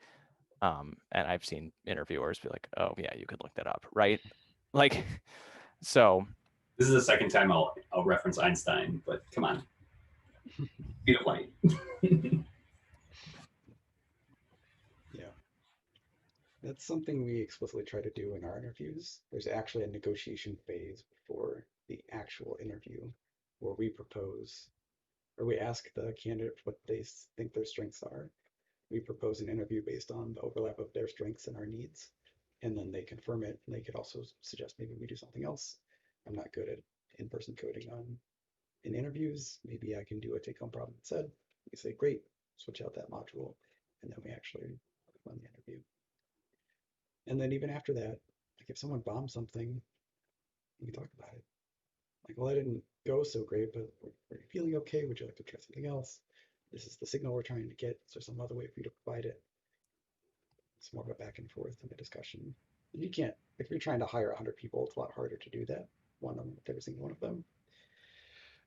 S4: And I've seen interviewers be like, oh yeah, you could look that up, right? Like, so.
S6: This is the second time I'll reference Einstein, but come on. Speed of light.
S1: Yeah. That's something we explicitly try to do in our interviews. There's actually a negotiation phase before the actual interview where we propose or we ask the candidate what they think their strengths are. We propose an interview based on the overlap of their strengths and our needs, and then they confirm it. And they could also suggest maybe we do something else. I'm not good at in-person coding in interviews. Maybe I can do a take-home problem instead. We say, great, switch out that module, and then we actually run the interview. And then even after that, like if someone bombs something, we talk about it. Like, well, that didn't go so great, but are you feeling okay? Would you like to try something else? This is the signal we're trying to get. Is there some other way for you to provide it? It's more of a back and forth and a discussion. And you can't, if you're trying to hire 100 people, it's a lot harder to do that one on every single one of them.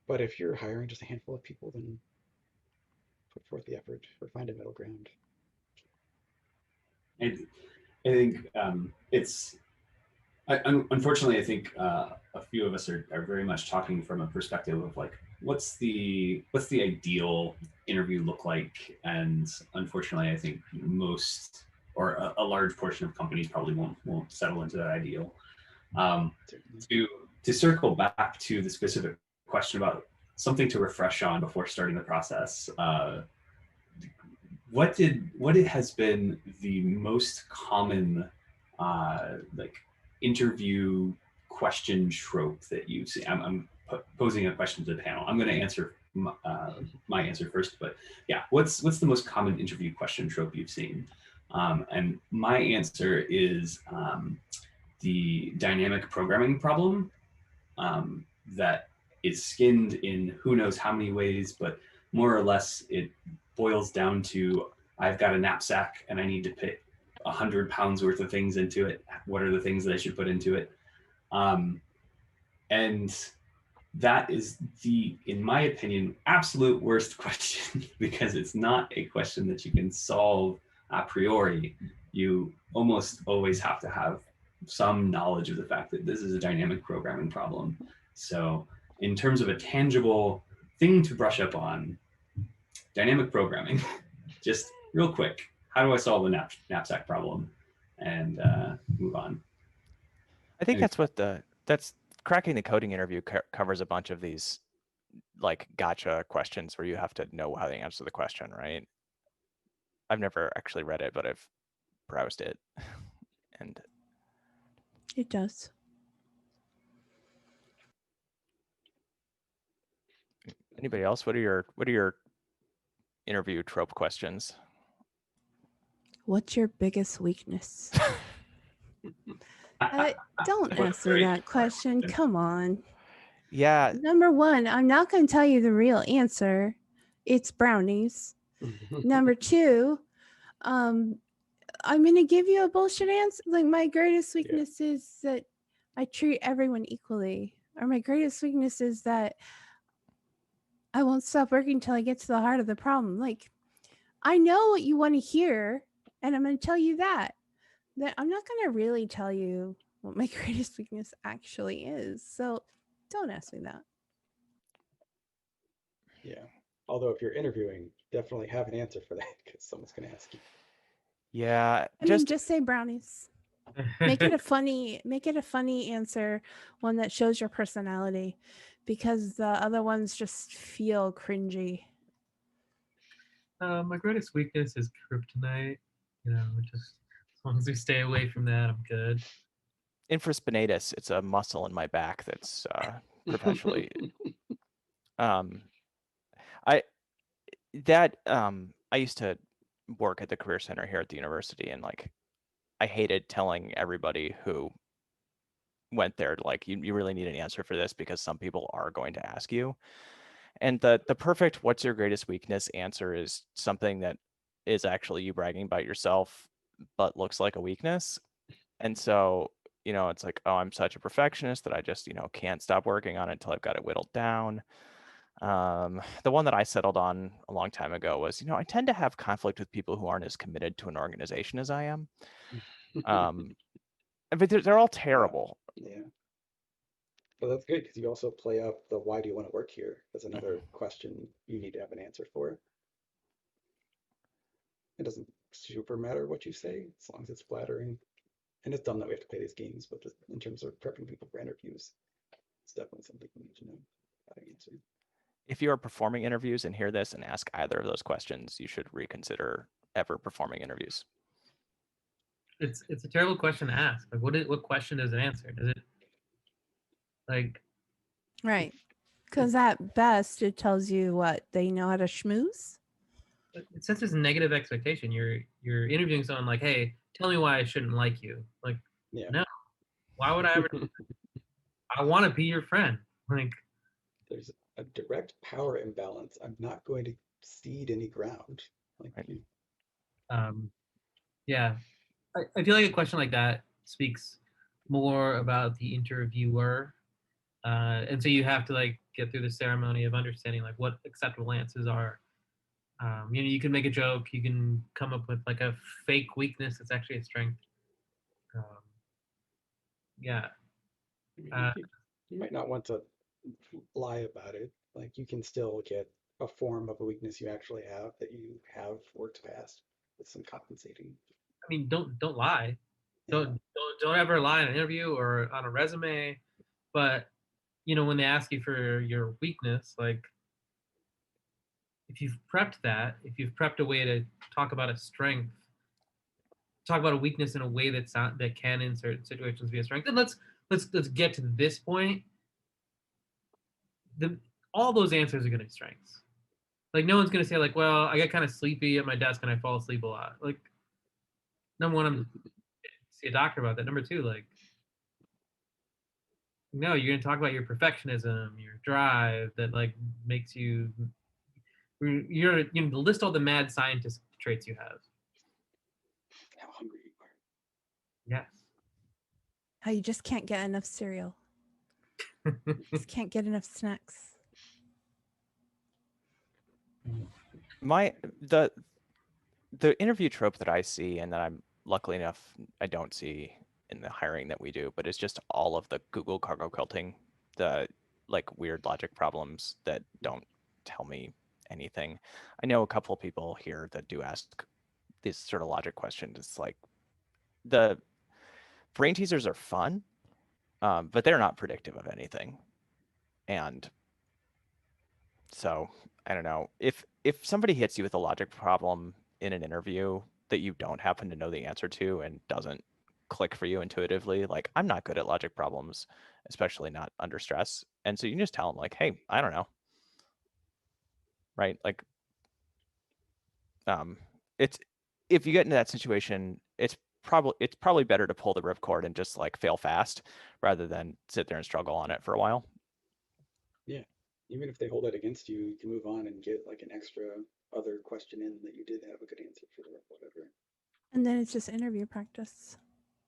S1: But if you're hiring just a handful of people, then put forth the effort or find a middle ground.
S6: I think unfortunately, I think a few of us are very much talking from a perspective of like, what's the ideal interview look like? And unfortunately, I think most or a large portion of companies probably won't settle into that ideal. To circle back to the specific question about something to refresh on before starting the process, what has been the most common like interview question trope that you see? I'm posing a question to the panel. I'm going to answer my answer first, but yeah, what's the most common interview question trope you've seen? And my answer is the dynamic programming problem that is skinned in who knows how many ways, but more or less it boils down to, I've got a knapsack and I need to put 100 pounds worth of things into it. What are the things that I should put into it? And that is in my opinion, absolute worst question because it's not a question that you can solve a priori. You almost always have to have some knowledge of the fact that this is a dynamic programming problem. So in terms of a tangible thing to brush up on, dynamic programming, just real quick, how do I solve the knapsack problem and move on?
S4: I think that's cracking the coding interview covers a bunch of these like gotcha questions where you have to know how to answer the question, right? I've never actually read it, but I've browsed it. And
S2: it does.
S4: Anybody else? What are your interview trope questions?
S2: What's your biggest weakness? Don't answer that question. Come on.
S4: Yeah.
S2: Number one, I'm not going to tell you the real answer. it's brownies. Number two, I'm going to give you a bullshit answer. Like, my greatest weakness is that I treat everyone equally. Or my greatest weakness is that I won't stop working until I get to the heart of the problem. Like, I know what you want to hear, and I'm going to tell you that. That I'm not going to really tell you what my greatest weakness actually is. So don't ask me that.
S1: Yeah. Although if you're interviewing, definitely have an answer for that because someone's going to ask you.
S4: Yeah,
S2: I mean, just say brownies. Make it a funny answer, one that shows your personality, because the other ones just feel cringy.
S5: My greatest weakness is kryptonite. You know, just as long as we stay away from that, I'm good.
S4: infraspinatus. It's a muscle in my back that's perpetually. I used to work at the career center here at the university, and like I hated telling everybody who went there, like, you really need an answer for this because some people are going to ask you. And the perfect "what's your greatest weakness" answer is something that is actually you bragging about yourself, but looks like a weakness. And so, it's like, oh, I'm such a perfectionist that I just, can't stop working on it until I've got it whittled down. The one that I settled on a long time ago was, I tend to have conflict with people who aren't as committed to an organization as I am. But they're all terrible.
S1: Yeah. But that's good because you also play up the why do you want to work here? That's another question you need to have an answer for. It doesn't super matter what you say as long as it's flattering. And it's dumb that we have to play these games, but just in terms of prepping people for interviews, it's definitely something you need to know how to answer.
S4: If you are performing interviews and hear this and ask either of those questions, you should reconsider ever performing interviews.
S5: It's a terrible question to ask. Like, what question does it answer? Does it like?
S2: Right. Because at best, it tells you what they know how to schmooze.
S5: It sets this negative expectation. You're interviewing someone like, hey, tell me why I shouldn't like you. Like, no, why would I ever? I want to be your friend. Like,
S1: there's a direct power imbalance. I'm not going to cede any ground. Like,
S4: right.
S5: Yeah, I feel like a question like that speaks more about the interviewer, and so you have to like get through the ceremony of understanding like what acceptable answers are. You can make a joke, you can come up with like a fake weakness that's actually a strength. Yeah.
S1: You might not want to lie about it. Like you can still get a form of a weakness you actually have that you have worked past with some compensating.
S5: I mean, don't lie. Don't ever lie in an interview or on a resume. But when they ask you for your weakness, like if you've prepped that, if you've prepped a way to talk about a strength, talk about a weakness in a way that can in certain situations be a strength, then let's get to this point. All those answers are going to be strengths. Like no one's going to say like, well, I get kind of sleepy at my desk and I fall asleep a lot. Like number one, I'm see a doctor about that. Number two, like no, you're going to talk about your perfectionism, your drive that like makes you list all the mad scientist traits you have.
S1: How hungry you are.
S5: Yes.
S2: How you just can't get enough cereal. Just can't get enough snacks.
S4: The interview trope that I see, and that I'm luckily enough I don't see in the hiring that we do, but it's just all of the Google cargo culting, the like weird logic problems that don't tell me anything. I know a couple of people here that do ask these sort of logic questions. It's like the brain teasers are fun, but they're not predictive of anything. And so I don't know if somebody hits you with a logic problem in an interview that you don't happen to know the answer to and doesn't click for you intuitively. Like I'm not good at logic problems, especially not under stress. And so you can just tell them like, hey, I don't know. Right. Like, it's, if you get into that situation, it's probably better to pull the ripcord and just like fail fast rather than sit there and struggle on it for a while.
S1: Yeah. even if they hold it against you, you can move on and get like an extra other question in that you did have a good answer for or whatever.
S2: And then it's just interview practice.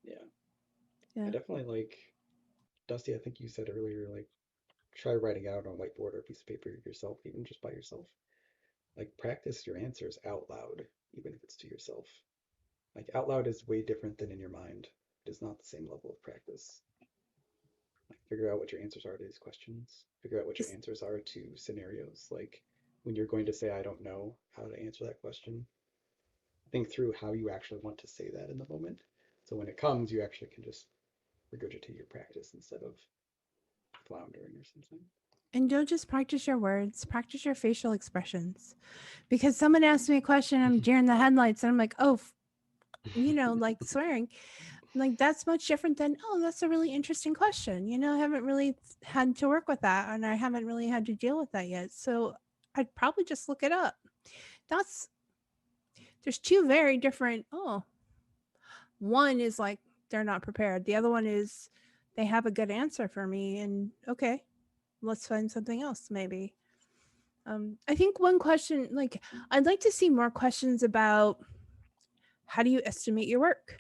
S1: Yeah.
S2: Yeah.
S1: I definitely like, Dusty, I think you said earlier, like try writing out on a whiteboard or a piece of paper yourself, even just by yourself. Like practice your answers out loud, even if it's to yourself. Like out loud is way different than in your mind. It is not the same level of practice. Like figure out what your answers are to these questions. Figure out what your answers are to scenarios. Like when you're going to say, I don't know how to answer that question, think through how you actually want to say that in the moment. So when it comes, you actually can just regurgitate your practice instead of floundering or something.
S2: And don't just practice your words, practice your facial expressions. Because someone asked me a question, I'm deer in the headlights, and I'm like, oh, like swearing. Like that's much different than, oh, that's a really interesting question. I haven't really had to work with that, and I haven't really had to deal with that yet. So I'd probably just look it up. There's two very different, one is like they're not prepared. The other one is they have a good answer for me, and okay, let's find something else maybe. I think one question, like I'd like to see more questions about how do you estimate your work?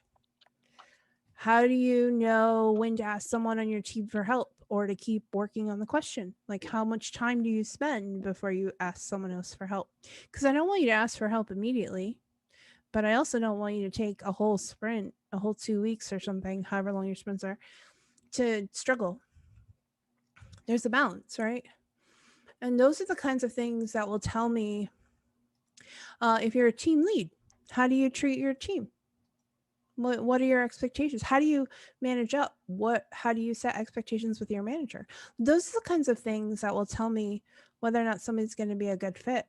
S2: How do you know when to ask someone on your team for help or to keep working on the question? Like how much time do you spend before you ask someone else for help? Because I don't want you to ask for help immediately, but I also don't want you to take a whole sprint, a whole 2 weeks or something, however long your sprints are, to struggle. There's a balance, right? And those are the kinds of things that will tell me if you're a team lead, how do you treat your team? What are your expectations? How do you manage up? How do you set expectations with your manager? Those are the kinds of things that will tell me whether or not somebody's going to be a good fit.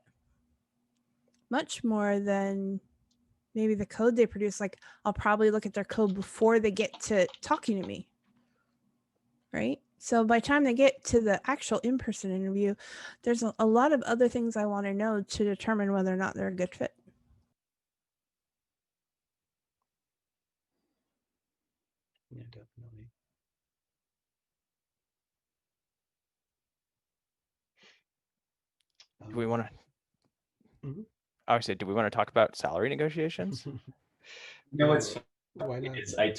S2: Much more than maybe the code they produce. Like I'll probably look at their code before they get to talking to me. Right? So by the time they get to the actual in-person interview, there's a lot of other things I want to know to determine whether or not they're a good fit.
S1: Yeah, definitely.
S4: Do we want to?
S1: Mhm.
S4: Obviously, do we want to talk about salary negotiations?
S6: No, it's
S1: Why not?
S6: I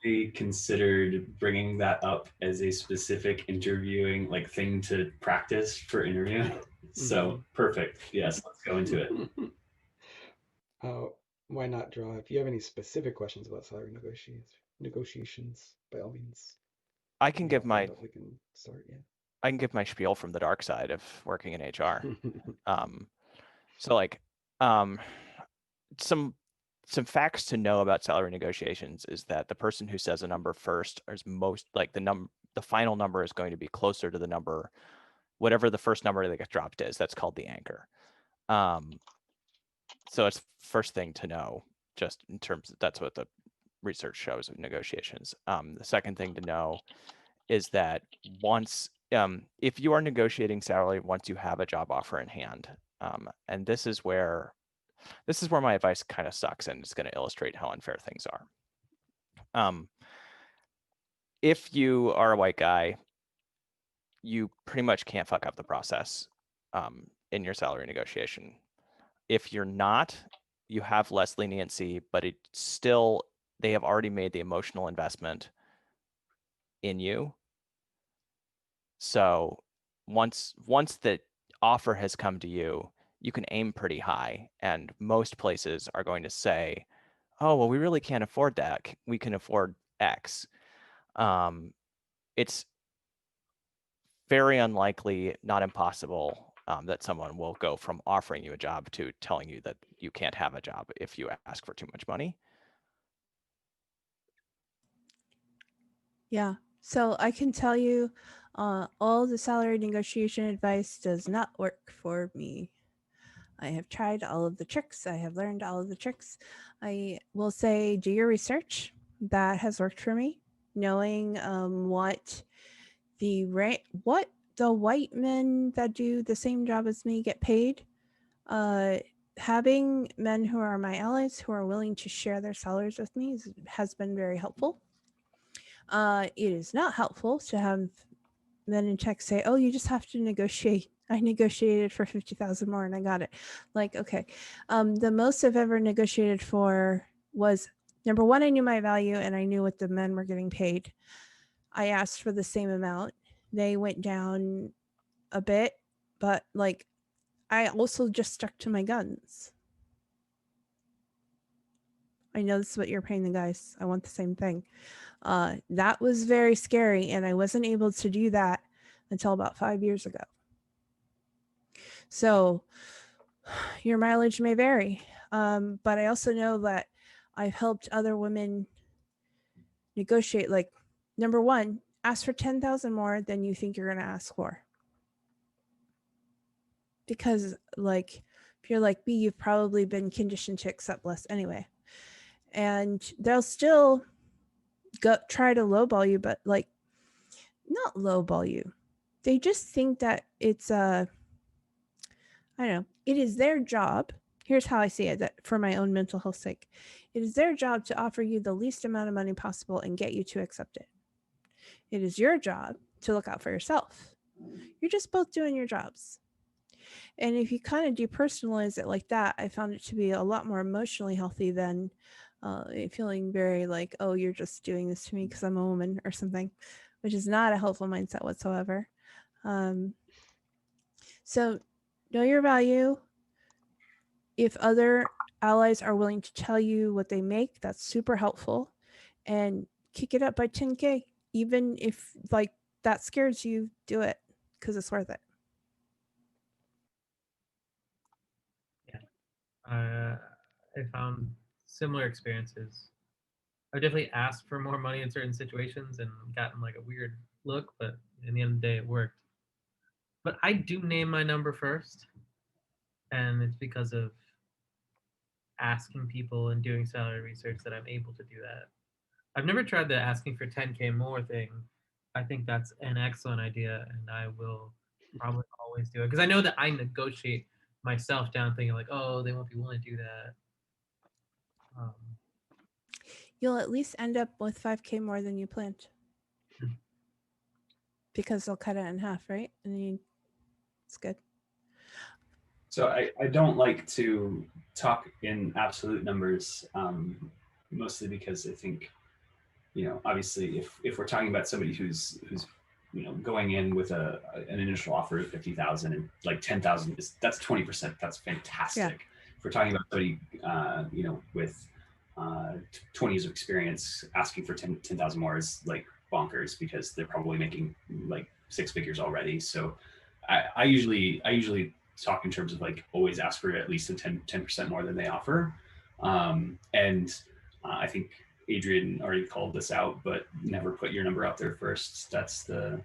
S6: totally considered bringing that up as a specific interviewing like thing to practice for interview. So perfect. Yes, let's go into it.
S1: Why not draw? If you have any specific questions about salary negotiations, by all means,
S4: I can give my
S1: we can start. Yeah.
S4: I can give my spiel from the dark side of working in HR. So like some facts to know about salary negotiations is that the person who says a number first is most like the final number is going to be closer to the number, whatever the first number that gets dropped is. That's called the anchor. So it's first thing to know, just in terms of, that's what the research shows of negotiations. The second thing to know is that once if you are negotiating salary once you have a job offer in hand, and this is where my advice kind of sucks, and it's going to illustrate how unfair things are. If you are a white guy, you pretty much can't fuck up the process in your salary negotiation. If you're not, you have less leniency, but it still, they have already made the emotional investment in you. So once the offer has come to you, you can aim pretty high, and most places are going to say, oh, well, we really can't afford that. We can afford X. It's very unlikely, not impossible, that someone will go from offering you a job to telling you that you can't have a job if you ask for too much money.
S2: Yeah. So I can tell you all the salary negotiation advice does not work for me. I have tried all of the tricks. I have learned all of the tricks. I will say do your research. That has worked for me. Knowing what the white men that do the same job as me get paid. Having men who are my allies who are willing to share their salaries with me has been very helpful. It is not helpful to have men in tech say, oh, you just have to negotiate I negotiated for 50,000 more and I got it. Like, okay. The most I've ever negotiated for was, number one, I knew my value and I knew what the men were getting paid. I asked for the same amount. They went down a bit, but like, I also just stuck to my guns. I know this is what you're paying the guys. I want the same thing. That was very scary, and I wasn't able to do that until about 5 years ago. So your mileage may vary, but I also know that I've helped other women negotiate. Like, number one, ask for 10,000 more than you think you're going to ask for. Because, like, if you're like me, you've probably been conditioned to accept less anyway. And they'll still try to lowball you, but like, not lowball you. They just think that it's I don't know, it is their job. Here's how I see it, that for my own mental health sake, it is their job to offer you the least amount of money possible and get you to accept it. It is your job to look out for yourself. You're just both doing your jobs. And if you kind of depersonalize it like that, I found it to be a lot more emotionally healthy than feeling very like, oh, you're just doing this to me because I'm a woman or something, which is not a helpful mindset whatsoever. So know your value. If other allies are willing to tell you what they make, that's super helpful. And kick it up by 10K. Even if like that scares you, do it because it's worth it.
S5: I found similar experiences. I definitely asked for more money in certain situations and gotten like a weird look, but in the end of the day, it worked. But I do name my number first, and it's because of asking people and doing salary research that I'm able to do that. I've never tried the asking for 10K more thing. I think that's an excellent idea, and I will probably always do it because I know that I negotiate myself down, thinking like, oh, they won't be willing to do that.
S2: You'll at least end up with 5K more than you planned. Because they'll cut it in half, right? And it's good.
S6: So I don't like to talk in absolute numbers, mostly because I think, obviously if we're talking about somebody who's going in with an initial offer of 50,000 and like 10,000 that's 20%. That's fantastic. Yeah. If we're talking about somebody, with 20 years of experience, asking for 10,000 more is like bonkers because they're probably making like 6 figures already. So I usually talk in terms of like always ask for at least a 10% more than they offer. And I think Adrian already called this out, but never put your number out there first. That's the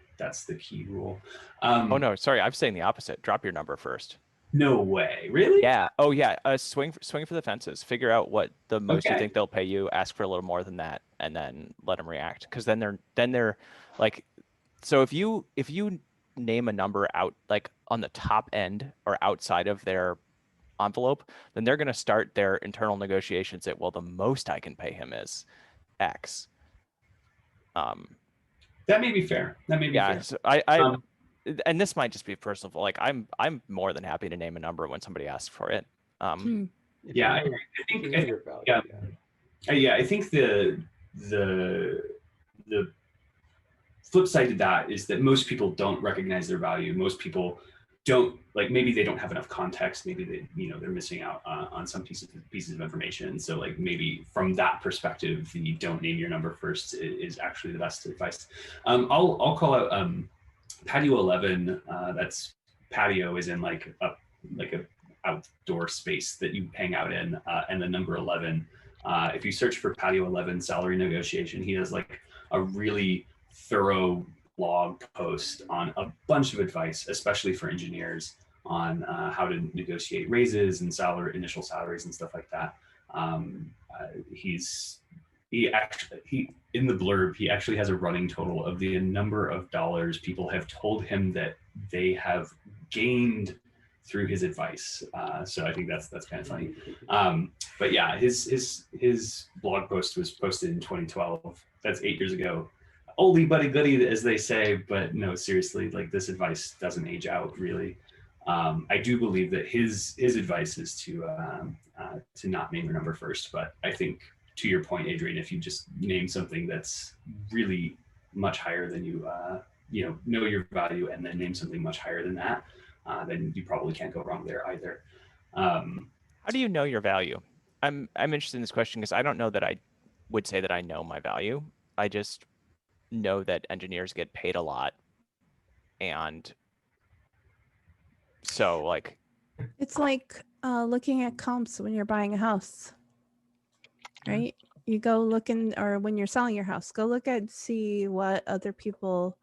S6: key rule.
S4: Oh no, sorry, I'm saying the opposite. Drop your number first.
S6: No way, really?
S4: Yeah. Oh yeah. Swing for the fences. Figure out what the most you think they'll pay you. Ask for a little more than that, and then let them react. Because then they're like, so if you name a number out like on the top end or outside of their envelope, then they're going to start their internal negotiations at, well, the most I can pay him is X.
S6: That may be fair.
S4: Yeah. So and this might just be personal. Like I'm more than happy to name a number when somebody asks for it.
S6: Yeah, I think I think the flip side to that is that most people don't recognize their value. Most people don't, like, maybe they don't have enough context. Maybe they, they're missing out on some pieces of information. So like maybe from that perspective, the don't name your number first is actually the best advice. I'll call out Patio 11. That's patio is in like a outdoor space that you hang out in, and the number 11. If you search for Patio 11 salary negotiation, he has like a really thorough blog post on a bunch of advice, especially for engineers, on how to negotiate raises and initial salaries and stuff like that. He in the blurb, he actually has a running total of the number of dollars people have told him that they have gained through his advice. So I think that's kind of funny. But yeah, his blog post was posted in 2012. That's 8 years ago. Oldie but a goodie, as they say, but no, seriously, like this advice doesn't age out really. I do believe that his advice is to not name your number first. But I think, to your point, Adrian, if you just name something that's really much higher than know your value, and then name something much higher than that, then you probably can't go wrong there either.
S4: How do you know your value? I'm interested in this question because I don't know that I would say that I know my value. I just know that engineers get paid a lot, and so like
S2: It's like looking at comps when you're buying a house, right? You go looking, or when you're selling your house, go look at see what other people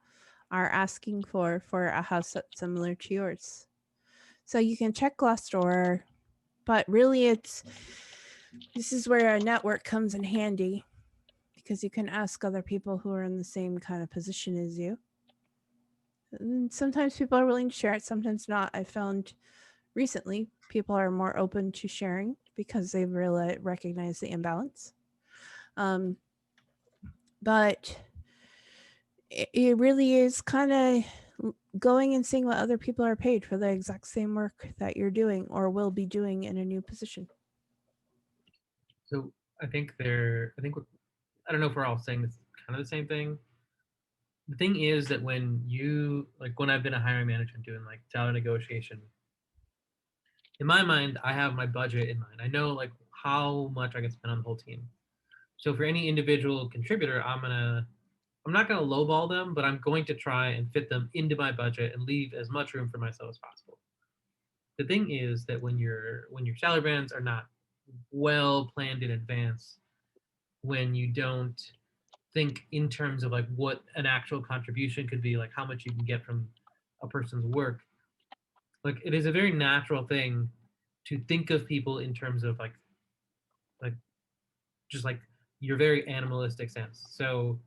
S2: are asking for a house that's similar to yours. So you can check Glassdoor, but really this is where a network comes in handy, because you can ask other people who are in the same kind of position as you. And sometimes people are willing to share it, sometimes not. I found recently people are more open to sharing because they really recognize the imbalance. But it really is kind of going and seeing what other people are paid for the exact same work that you're doing or will be doing in a new position.
S5: So I think I don't know if we're all saying this kind of the same thing. The thing is that when I've been a hiring manager and doing like salary negotiation, in my mind, I have my budget in mind. I know like how much I can spend on the whole team. So for any individual contributor, I'm not gonna lowball them, but I'm going to try and fit them into my budget and leave as much room for myself as possible. The thing is that when your salary bands are not well planned in advance, when you don't think in terms of like what an actual contribution could be, like how much you can get from a person's work, like it is a very natural thing to think of people in terms of like just like your very animalistic sense. So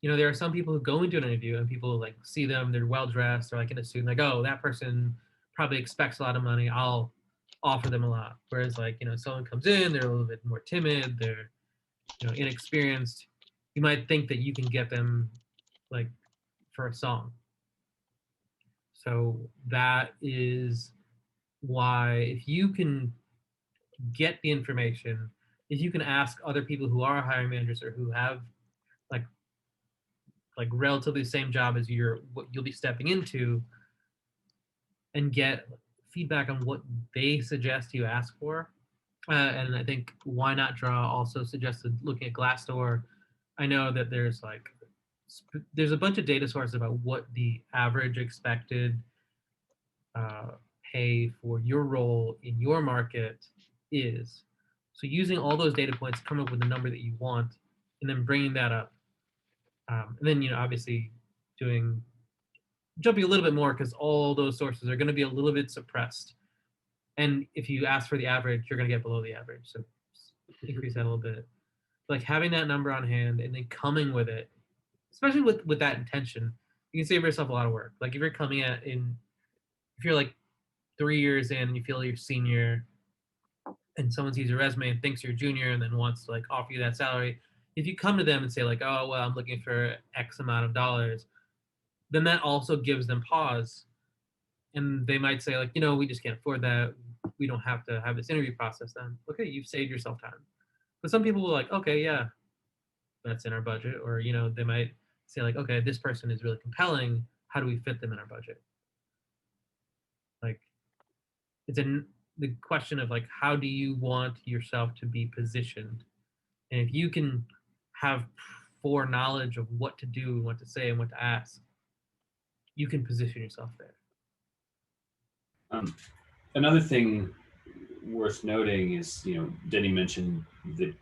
S5: there are some people who go into an interview and people like see them, they're well dressed, they're like in a suit, and like, oh, that person probably expects a lot of money, I'll offer them a lot. Whereas like, someone comes in, they're a little bit more timid, they're inexperienced, you might think that you can get them like for a song. So that is why if you can get the information, if you can ask other people who are hiring managers or who have like relatively the same job as what you'll be stepping into, and get feedback on what they suggest you ask for. And I think Why Not Draw also suggested looking at Glassdoor. I know that there's a bunch of data sources about what the average expected pay for your role in your market is. So using all those data points, come up with the number that you want, and then bringing that up. And then, obviously jumping a little bit more, because all those sources are going to be a little bit suppressed. And if you ask for the average, you're going to get below the average. So increase that a little bit. Like having that number on hand and then coming with it, especially with that intention, you can save yourself a lot of work. Like if you're like 3 years in and you feel you're senior, and someone sees your resume and thinks you're junior and then wants to like offer you that salary, if you come to them and say like, oh, well, I'm looking for X amount of dollars, then that also gives them pause. And they might say like, we just can't afford that. We don't have to have this interview process then. Okay, you've saved yourself time. But some people will like, okay, yeah, that's in our budget. Or, they might say like, okay, this person is really compelling. How do we fit them in our budget? Like the question of like, how do you want yourself to be positioned? And if you can have foreknowledge of what to do and what to say and what to ask, you can position yourself there.
S6: Another thing worth noting is, Denny mentioned that,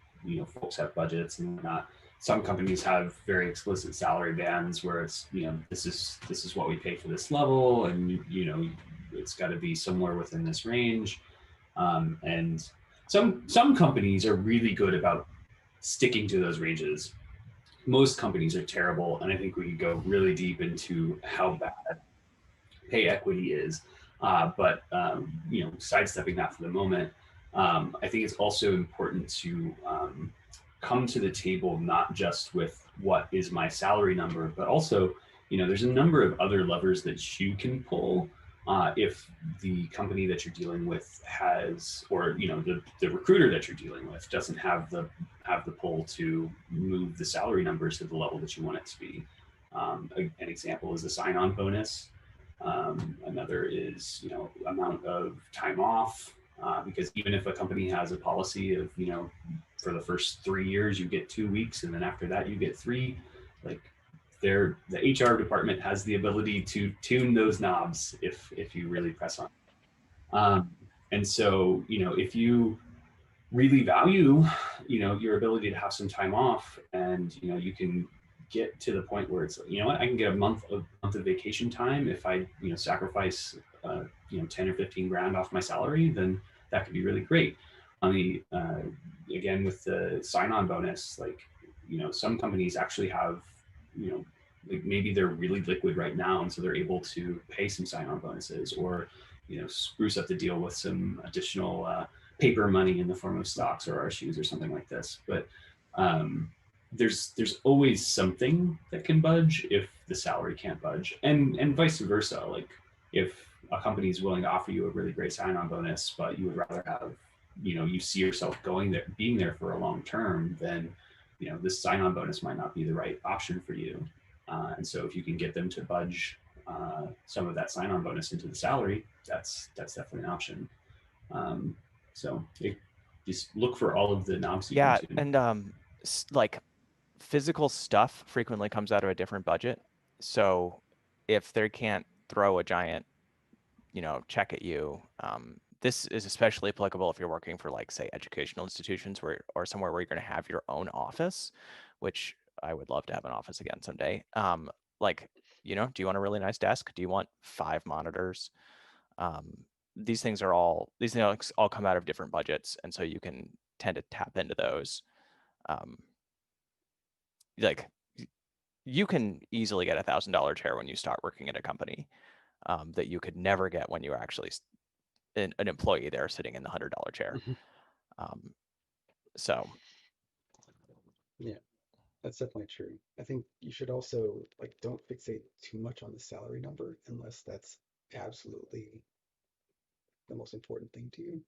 S6: folks have budgets and whatnot. Some companies have very explicit salary bands where it's, this is what we pay for this level, and it's got to be somewhere within this range. And some companies are really good about sticking to those ranges. Most companies are terrible, and I think we could go really deep into how bad pay equity is. But sidestepping that for the moment, I think it's also important to come to the table not just with what is my salary number, but also, there's a number of other levers that you can pull if the company that you're dealing with has, or the recruiter that you're dealing with doesn't have the pull to move the salary numbers to the level that you want it to be. An example is a sign-on bonus. Another is amount of time off, because even if a company has a policy of for the first 3 years you get 2 weeks and then after that you get 3, like the HR department has the ability to tune those knobs if you really press on. And so if you really value your ability to have some time off, and you can get to the point where it's what, I can get a month of vacation time if I sacrifice 10 or 15 grand off my salary, then that could be really great. On the again, with the sign-on bonus, like some companies actually have like maybe they're really liquid right now, and so they're able to pay some sign-on bonuses, or spruce up the deal with some additional paper money in the form of stocks or RSUs or something like this. But there's always something that can budge if the salary can't budge, and vice versa. Like if a company is willing to offer you a really great sign-on bonus, but you would rather have you see yourself being there for a long term, then this sign-on bonus might not be the right option for you. And so if you can get them to budge some of that sign-on bonus into the salary, that's definitely an option. So just look for all of the knobs you
S4: Yeah,
S6: can tune.
S4: and like physical stuff frequently comes out of a different budget. So if they can't throw a giant, check at you, this is especially applicable if you're working for, like, say, educational institutions or somewhere where you're going to have your own office, which I would love to have an office again someday. Like, do you want a really nice desk? Do you want 5 monitors? These things all come out of different budgets, and so you can tend to tap into those. Like, you can easily get $1,000 chair when you start working at a company, that you could never get when you were actually an employee there sitting in the $100 chair. So
S1: Yeah, that's definitely true. I think you should also don't fixate too much on the salary number unless that's absolutely the most important thing to you.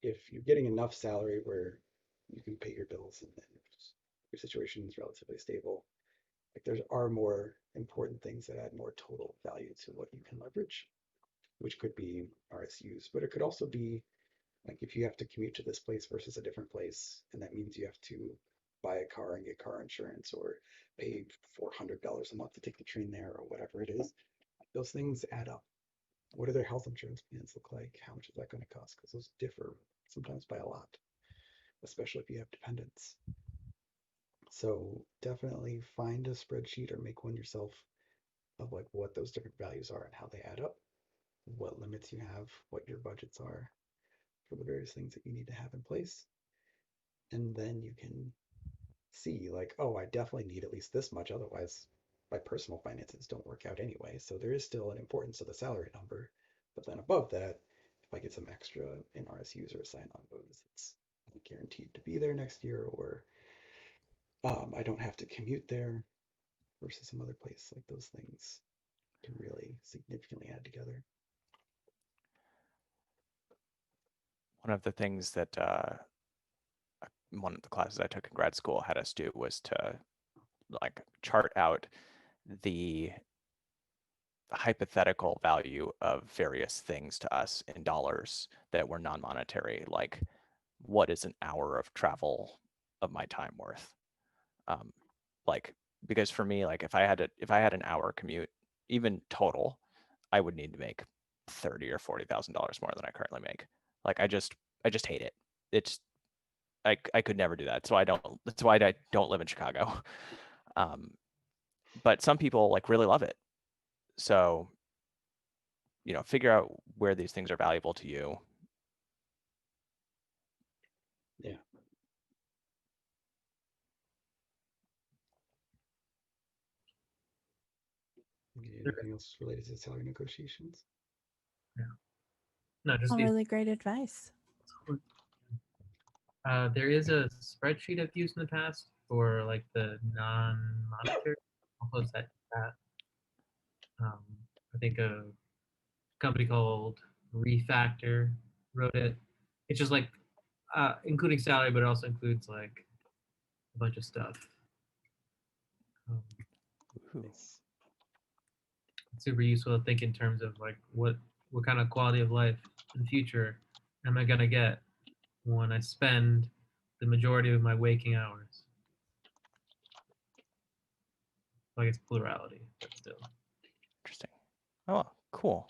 S1: If you're getting enough salary where you can pay your bills and then your situation is relatively stable, there are more important things that add more total value to what you can leverage, which could be RSUs, but it could also be if you have to commute to this place versus a different place, and that means you have to buy a car and get car insurance or pay $400 a month to take the train there or whatever it is, those things add up. What do their health insurance plans look like? How much is that going to cost? Because those differ sometimes by a lot, especially if you have dependents. So definitely find a spreadsheet or make one yourself of what those different values are and how they add up, what limits you have, what your budgets are for the various things that you need to have in place. And then you can see oh, I definitely need at least this much. Otherwise, my personal finances don't work out anyway. So there is still an importance of the salary number. But then above that, if I get some extra in RSUs or a sign-on bonus, it's guaranteed to be there next year, or I don't have to commute there versus some other place. Those things can really significantly add together.
S4: one of the things that one of the classes I took in grad school had us do was to chart out the hypothetical value of various things to us in dollars that were non-monetary, like what is an hour of travel of my time worth? Because for me, if I had an hour commute, even total, I would need to make $30,000 or $40,000 more than I currently make. I just hate it. It's I could never do that. So that's why I don't live in Chicago. But some people really love it. So, figure out where these things are valuable to you.
S1: Yeah. Anything else related to salary negotiations?
S5: Yeah. No, just these.
S2: Really great advice.
S5: There is a spreadsheet I've used in the past for the non-monetary. I'll post that. I think company called Refactor wrote it. It's just like including salary, but it also includes like a bunch of stuff.
S4: Ooh.
S1: Nice.
S5: It's super useful to think in terms of like what kind of quality of life in the future am I gonna get when I spend the majority of my waking hours. Like it's plurality, but still.
S4: Interesting. Oh, cool.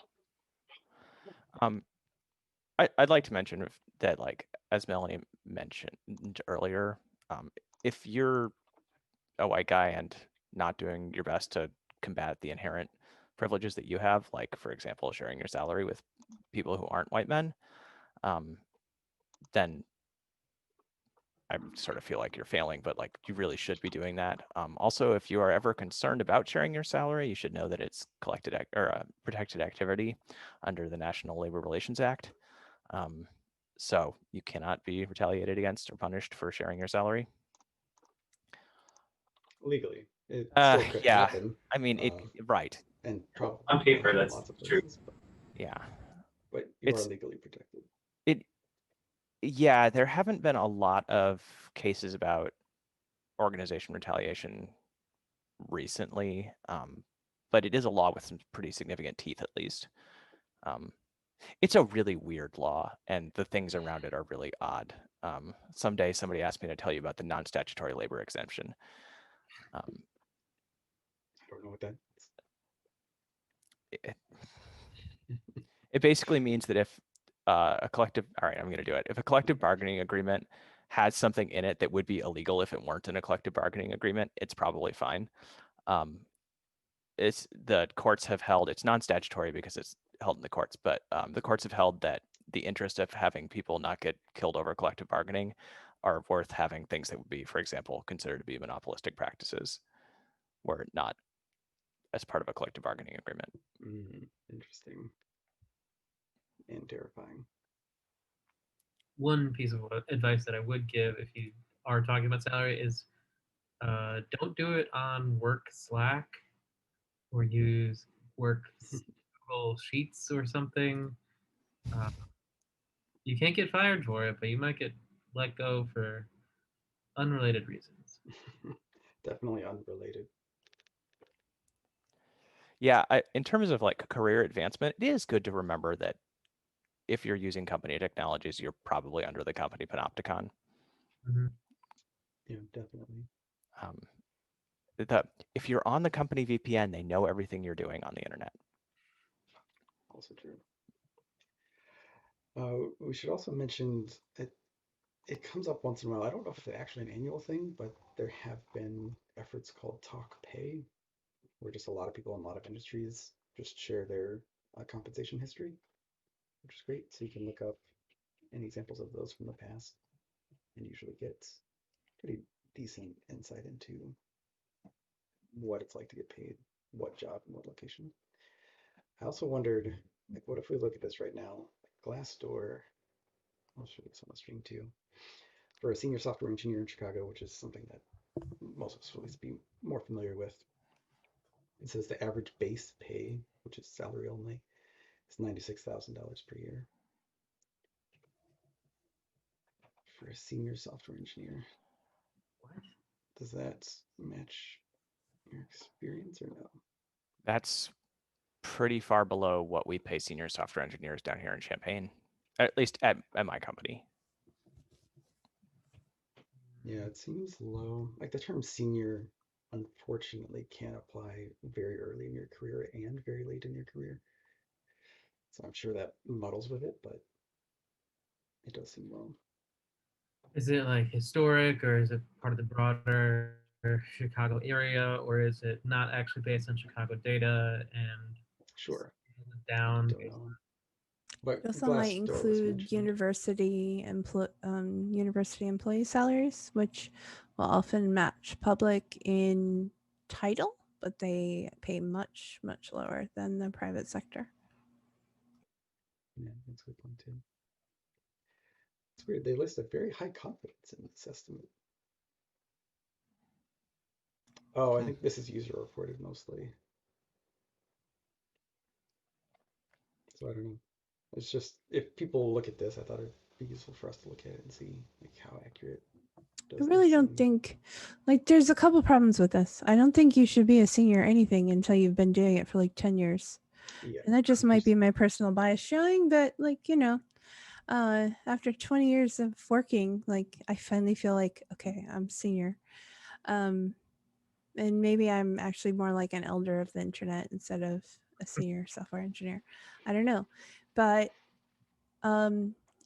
S4: I'd like to mention that, like, as Melanie mentioned earlier, if you're a white guy and not doing your best to combat the inherent privileges that you have, like, for example, sharing your salary with people who aren't white men, then I sort of feel like you're failing, but like you really should be doing that. Also, if you are ever concerned about sharing your salary, you should know that it's protected activity under the National Labor Relations Act. So you cannot be retaliated against or punished for sharing your salary.
S1: Legally, it still could
S4: Yeah,
S1: happen.
S4: I mean, right.
S1: And probably
S6: On paper,
S1: happen in
S6: that's
S1: lots of
S6: true.
S1: places,
S4: Yeah,
S1: but you are legally protected.
S4: Yeah, there haven't been a lot of cases about organization retaliation recently, but it is a law with some pretty significant teeth, at least. It's a really weird law, and the things around it are really odd. Someday somebody asked me to tell you about the non-statutory labor exemption.
S1: I don't know what that
S4: It, it basically means that if a collective, all right, I'm going to do it. If a collective bargaining agreement has something in it that would be illegal if it weren't in a collective bargaining agreement, it's probably fine. It's the courts have held, it's non-statutory because it's held in the courts, but the courts have held that the interest of having people not get killed over collective bargaining are worth having things that would be, for example, considered to be monopolistic practices were not as part of a collective bargaining agreement.
S1: Interesting and terrifying.
S5: One piece of advice that I would give if you are talking about salary is don't do it on work Slack or use work Google Sheets or something. You can't get fired for it, but you might get let go for unrelated reasons.
S1: Definitely unrelated.
S4: Yeah, in terms of like career advancement, it is good to remember that if you're using company technologies, you're probably under the company panopticon.
S5: Mm-hmm.
S1: Yeah, definitely.
S4: If you're on the company VPN, they know everything you're doing on the internet.
S1: Also true. We should also mention it comes up once in a while. I don't know if it's actually an annual thing, but there have been efforts called Talk Pay, where just a lot of people in a lot of industries just share their compensation history, which is great. So you can look up any examples of those from the past and usually get pretty decent insight into what it's like to get paid, what job, and what location. I also wondered, like, what if we look at this right now? Glassdoor, I'll show this on the screen too. For a senior software engineer in Chicago, which is something that most of us will at least be more familiar with, it says the average base pay, which is salary only, is $96,000 per year for a senior software engineer.
S5: What?
S1: Does that match your experience or no?
S4: That's pretty far below what we pay senior software engineers down here in Champaign, at least at my company.
S1: Yeah, it seems low. Like the term senior, unfortunately, can apply very early in your career and very late in your career. So I'm sure that muddles with it, but it does seem low.
S5: Is it like historic, or is it part of the broader Chicago area, or is it not actually based on Chicago data and
S1: Sure.
S5: down?
S1: Don't know. But
S2: It also might
S1: Glassdoor was
S2: include
S1: mentioned.
S2: university employee salaries, which will often match public in title, but they pay much, much lower than the private sector.
S1: Yeah, that's a good point too. It's weird. They list a very high confidence in this estimate. Oh, I think this is user reported mostly. So I don't know. It's just if people look at this, I thought it'd be useful for us to look at it and see like how accurate
S2: I
S1: does
S2: really
S1: this
S2: don't think, like, there's a couple problems with this. I don't think you should be a senior or anything until you've been doing it for like 10 years.
S1: yeah.
S2: And that just might be my personal bias showing, but like, after 20 years of working, like, I finally feel like, okay, I'm senior. Um, and maybe I'm actually more like an elder of the internet instead of a senior software engineer. I don't know. But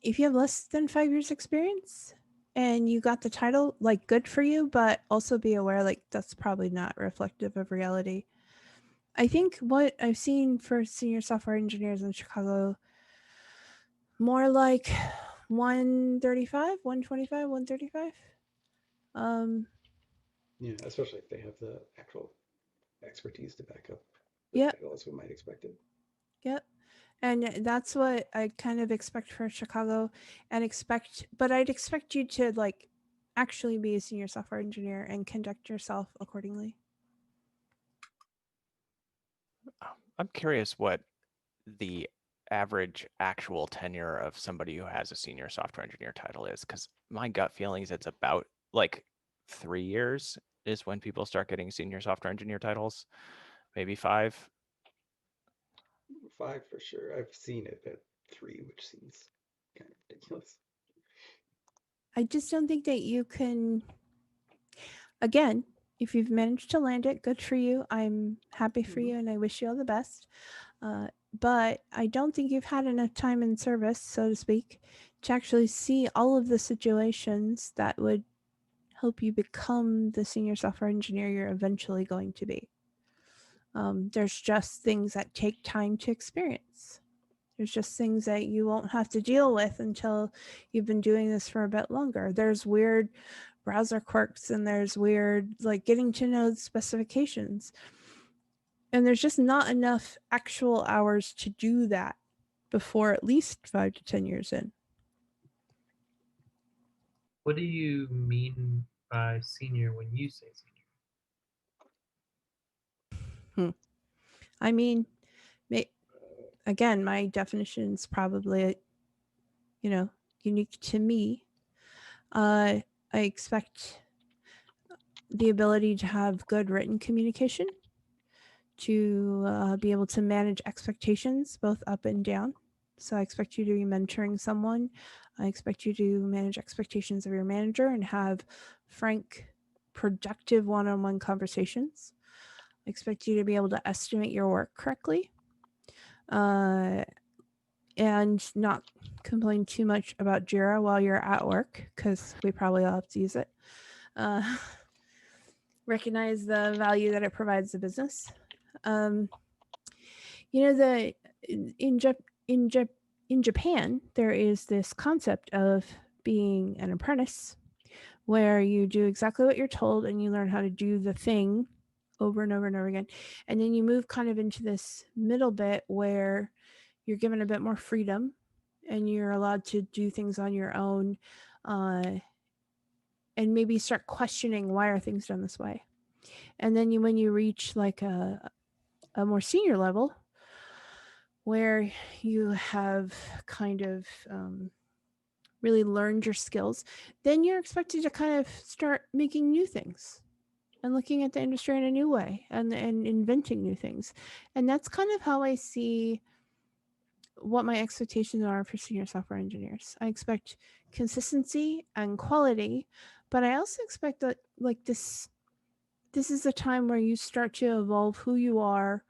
S2: if you have less than 5 years experience and you got the title, like, good for you, but also be aware, like, that's probably not reflective of reality. I think what I've seen for senior software engineers in Chicago, more like 135, 125, 135.
S1: Yeah, especially if they have the actual expertise to back up the
S2: Yep,
S1: title as we might expect it.
S2: yep. And that's what I kind of expect for Chicago, but I'd expect you to, like, actually be a senior software engineer and conduct yourself accordingly.
S4: I'm curious what the average actual tenure of somebody who has a senior software engineer title is, because my gut feeling is it's about like 3 years is when people start getting senior software engineer titles, maybe 5.
S1: 5 for sure. I've seen it at 3, which seems kind of ridiculous.
S2: I just don't think that you can, again, if you've managed to land it, good for you. I'm happy for you and I wish you all the best. But I don't think you've had enough time in service, so to speak, to actually see all of the situations that would help you become the senior software engineer you're eventually going to be. There's just things that take time to experience. There's just things that you won't have to deal with until you've been doing this for a bit longer. There's weird browser quirks and there's weird, like, getting to know the specifications. And there's just not enough actual hours to do that before at least 5 to 10 years in.
S5: What do you mean by senior when you say senior?
S2: I mean, again, my definition is probably, unique to me. I expect the ability to have good written communication, to be able to manage expectations both up and down. So I expect you to be mentoring someone. I expect you to manage expectations of your manager and have frank, productive one-on-one conversations. I expect you to be able to estimate your work correctly, and not complain too much about Jira while you're at work, because we probably all have to use it. Recognize the value that it provides the business. The in Jap- in Jap- in Japan, there is this concept of being an apprentice, where you do exactly what you're told and you learn how to do the thing over and over and over again, and then you move kind of into this middle bit where you're given a bit more freedom and you're allowed to do things on your own, uh, and maybe start questioning, why are things done this way? And then when you reach like a more senior level where you have kind of really learned your skills, then you're expected to kind of start making new things and looking at the industry in a new way, and inventing new things. And that's kind of how I see what my expectations are for senior software engineers. I expect consistency and quality, but I also expect that, like, this is a time where you start to evolve who you are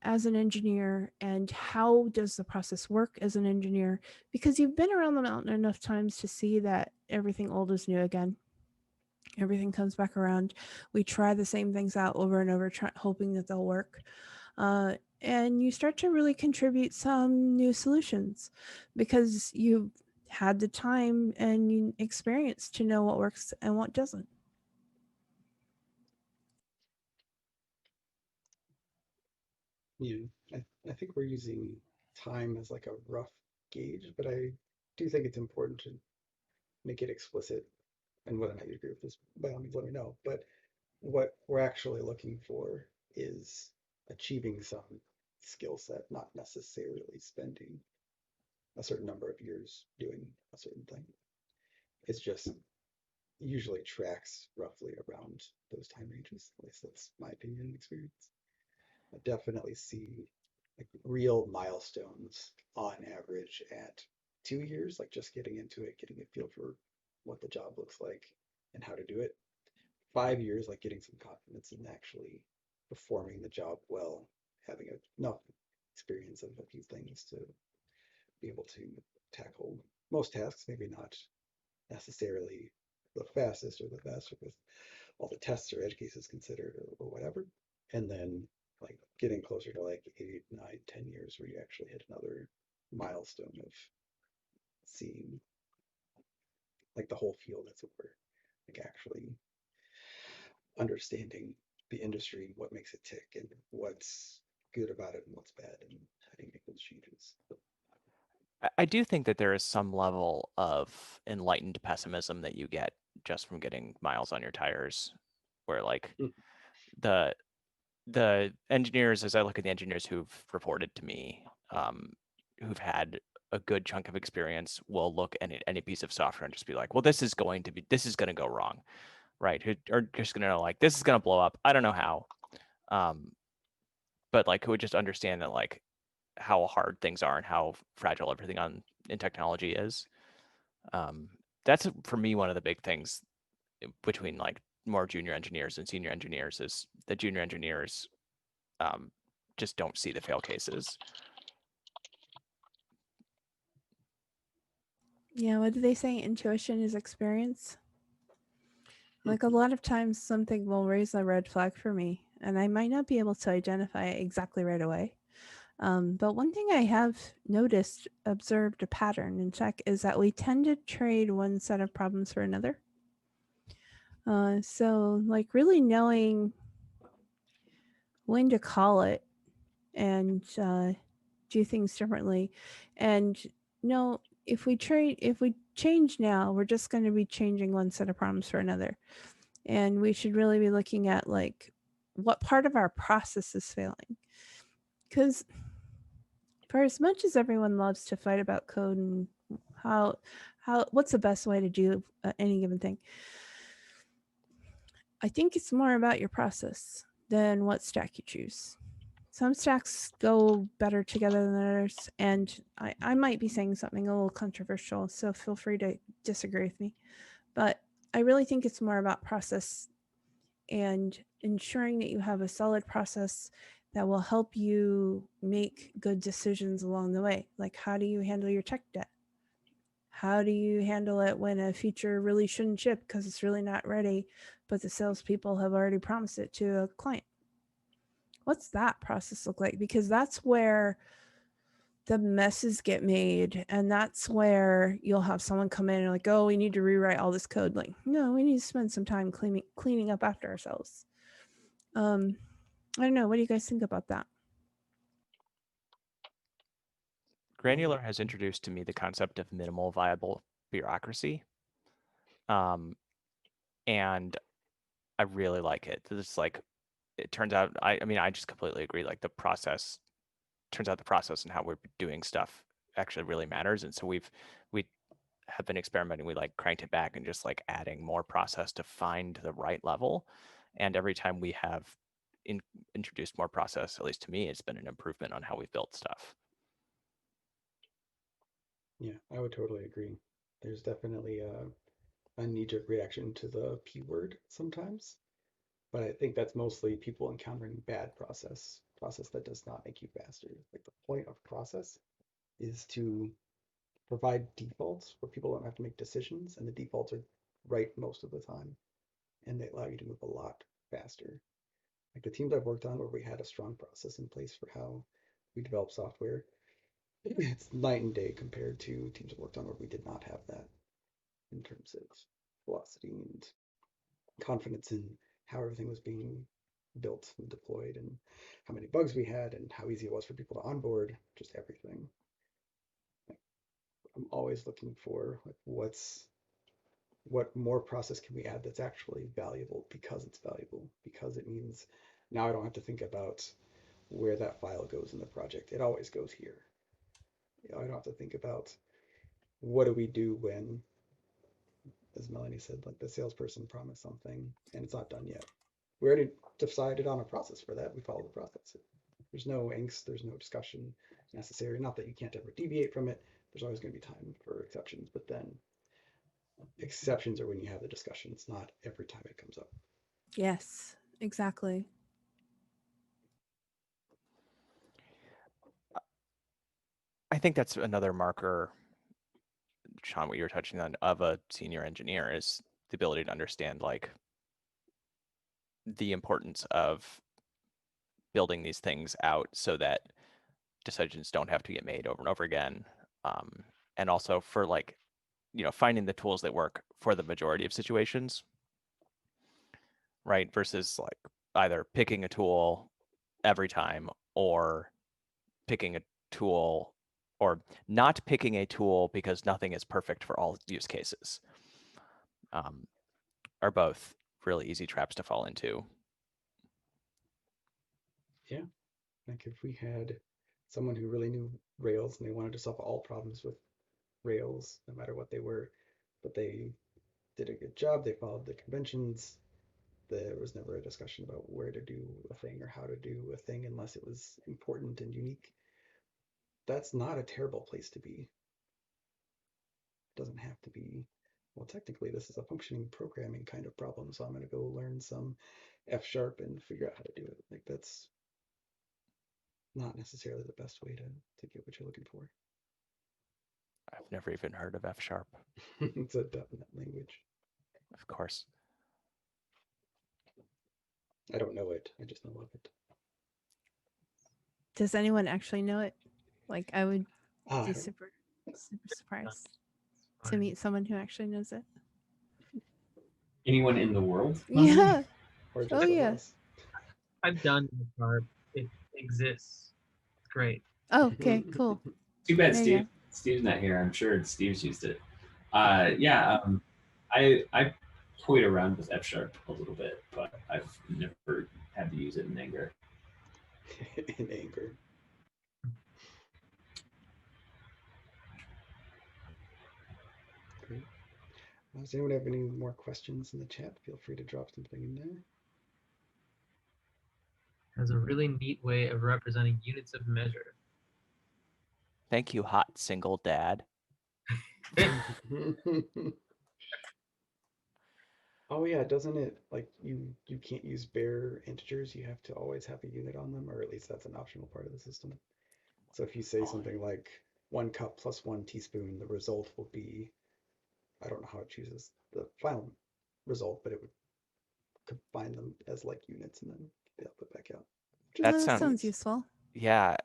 S2: as an engineer and how does the process work as an engineer, because you've been around the mountain enough times to see that everything old is new again. Everything comes back around. We try the same things out over and over, hoping that they'll work. And you start to really contribute some new solutions because you've had the time and experience to know what works and what doesn't.
S1: Yeah, I think we're using time as like a rough gauge, but I do think it's important to make it explicit. And whether or not you agree with this, by all means, let me know. But what we're actually looking for is achieving some skill set, not necessarily spending a certain number of years doing a certain thing. It's just usually tracks roughly around those time ranges. At least that's my opinion and experience. I definitely see like real milestones on average at 2 years, like just getting into it, getting a feel for what the job looks like and how to do it. 5 years, like getting some confidence in actually performing the job well, having enough experience of a few things to be able to tackle most tasks, maybe not necessarily the fastest or the best, or with all the tests or edge cases considered or whatever. And then like getting closer to like 8, 9, 10 years where you actually hit another milestone of seeing like the whole field, as it were, like actually understanding the industry, what makes it tick, and what's good about it and what's bad, and how do you make those changes.
S4: I do think that there is some level of enlightened pessimism that you get just from getting miles on your tires, where like
S1: Mm.
S4: the engineers, as I look at the engineers who've reported to me, who've had a good chunk of experience, will look at any piece of software and just be like, well, this is going to go wrong, right? Who are just gonna like, this is gonna blow up. I don't know how. But like who would just understand that like how hard things are and how fragile everything in technology is. Um, that's for me one of the big things between like more junior engineers and senior engineers is the junior engineers um, just don't see the fail cases.
S2: Yeah, what do they say? Intuition is experience. Like a lot of times, something will raise a red flag for me, and I might not be able to identify it exactly right away. But one thing I have noticed, observed a pattern in tech is that we tend to trade one set of problems for another. So, like, really knowing when to call it and do things differently. And no, if we change now, we're just going to be changing one set of problems for another. And we should really be looking at like what part of our process is failing. Because for as much as everyone loves to fight about code and how what's the best way to do any given thing, I think it's more about your process than what stack you choose. Some stacks go better together than others, and I might be saying something a little controversial, so feel free to disagree with me. But I really think it's more about process and ensuring that you have a solid process that will help you make good decisions along the way. Like, how do you handle your tech debt? How do you handle it when a feature really shouldn't ship because it's really not ready, but the salespeople have already promised it to a client? What's that process look like? Because that's where the messes get made, and that's where you'll have someone come in and like, oh, we need to rewrite all this code. Like, no, we need to spend some time cleaning up after ourselves. I don't know. What do you guys think about that?
S4: Granular has introduced to me the concept of minimal viable bureaucracy. And I really like it. It's like, it turns out, I mean, I just completely agree. Like the process, turns out the process and how we're doing stuff actually really matters. And so we have been experimenting. We like cranked it back and just like adding more process to find the right level. And every time we have introduced more process, at least to me, it's been an improvement on how we've built stuff.
S1: Yeah, I would totally agree. There's definitely a knee-jerk reaction to the P word sometimes, but I think that's mostly people encountering bad process that does not make you faster. Like the point of process is to provide defaults where people don't have to make decisions, and the defaults are right most of the time, and they allow you to move a lot faster. Like the teams I've worked on where we had a strong process in place for how we develop software, it's night and day compared to teams I've worked on where we did not have that in terms of velocity and confidence in how everything was being built and deployed and how many bugs we had and how easy it was for people to onboard, just everything. Like, I'm always looking for like what more process can we add that's actually valuable because it's valuable, because it means now I don't have to think about where that file goes in the project. It always goes here. I don't have to think about what do we do when, as Melanie said, like the salesperson promised something and it's not done yet. We already decided on a process for that. We follow the process. There's no angst, there's no discussion necessary. Not that you can't ever deviate from it. There's always going to be time for exceptions, but then exceptions are when you have the discussions, not every time it comes up.
S2: Yes, exactly.
S4: I think that's another marker, Sean, what you're touching on, of a senior engineer is the ability to understand like the importance of building these things out so that decisions don't have to get made over and over again. And also for like, finding the tools that work for the majority of situations, right? Versus like either picking a tool every time or picking a tool or not picking a tool because nothing is perfect for all use cases, are both really easy traps to fall into.
S1: Yeah, like if we had someone who really knew Rails and they wanted to solve all problems with Rails, no matter what they were, but they did a good job, they followed the conventions, there was never a discussion about where to do a thing or how to do a thing unless it was important and unique. That's not a terrible place to be. It doesn't have to be, well, technically, this is a functioning programming kind of problem, so I'm going to go learn some F sharp and figure out how to do it. Like, that's not necessarily the best way to get what you're looking for.
S4: I've never even heard of F sharp.
S1: It's a definite language.
S4: Of course.
S1: I don't know it, I just know of it.
S2: Does anyone actually know it? Like, I would
S1: I
S2: be
S1: don't,
S2: super surprised to meet someone who actually knows it.
S6: Anyone in the world?
S2: Yeah.
S1: or just
S2: Oh,
S1: of
S2: yeah.
S1: us.
S5: I've done the part. It exists. It's great.
S2: Oh, okay, cool.
S6: Too bad
S2: There you
S6: Steve.
S2: go.
S6: Steve's not here. I'm sure Steve's used it. I toyed around with F sharp a little bit, but I've never had to use it in anger.
S1: In anger. Great. Does anyone have any more questions in the chat? Feel free to drop something in there.
S5: Has a really neat way of representing units of measure.
S4: Thank you, hot single dad.
S1: Oh yeah, doesn't it like you can't use bare integers, you have to always have a unit on them, or at least that's an optional part of the system. So if you say something like 1 cup plus 1 teaspoon, the result will be, I don't know how it chooses the final result, but it would combine them as like units and then get the output back out.
S4: That
S2: That sounds
S4: sounds-
S2: useful.
S4: Yeah,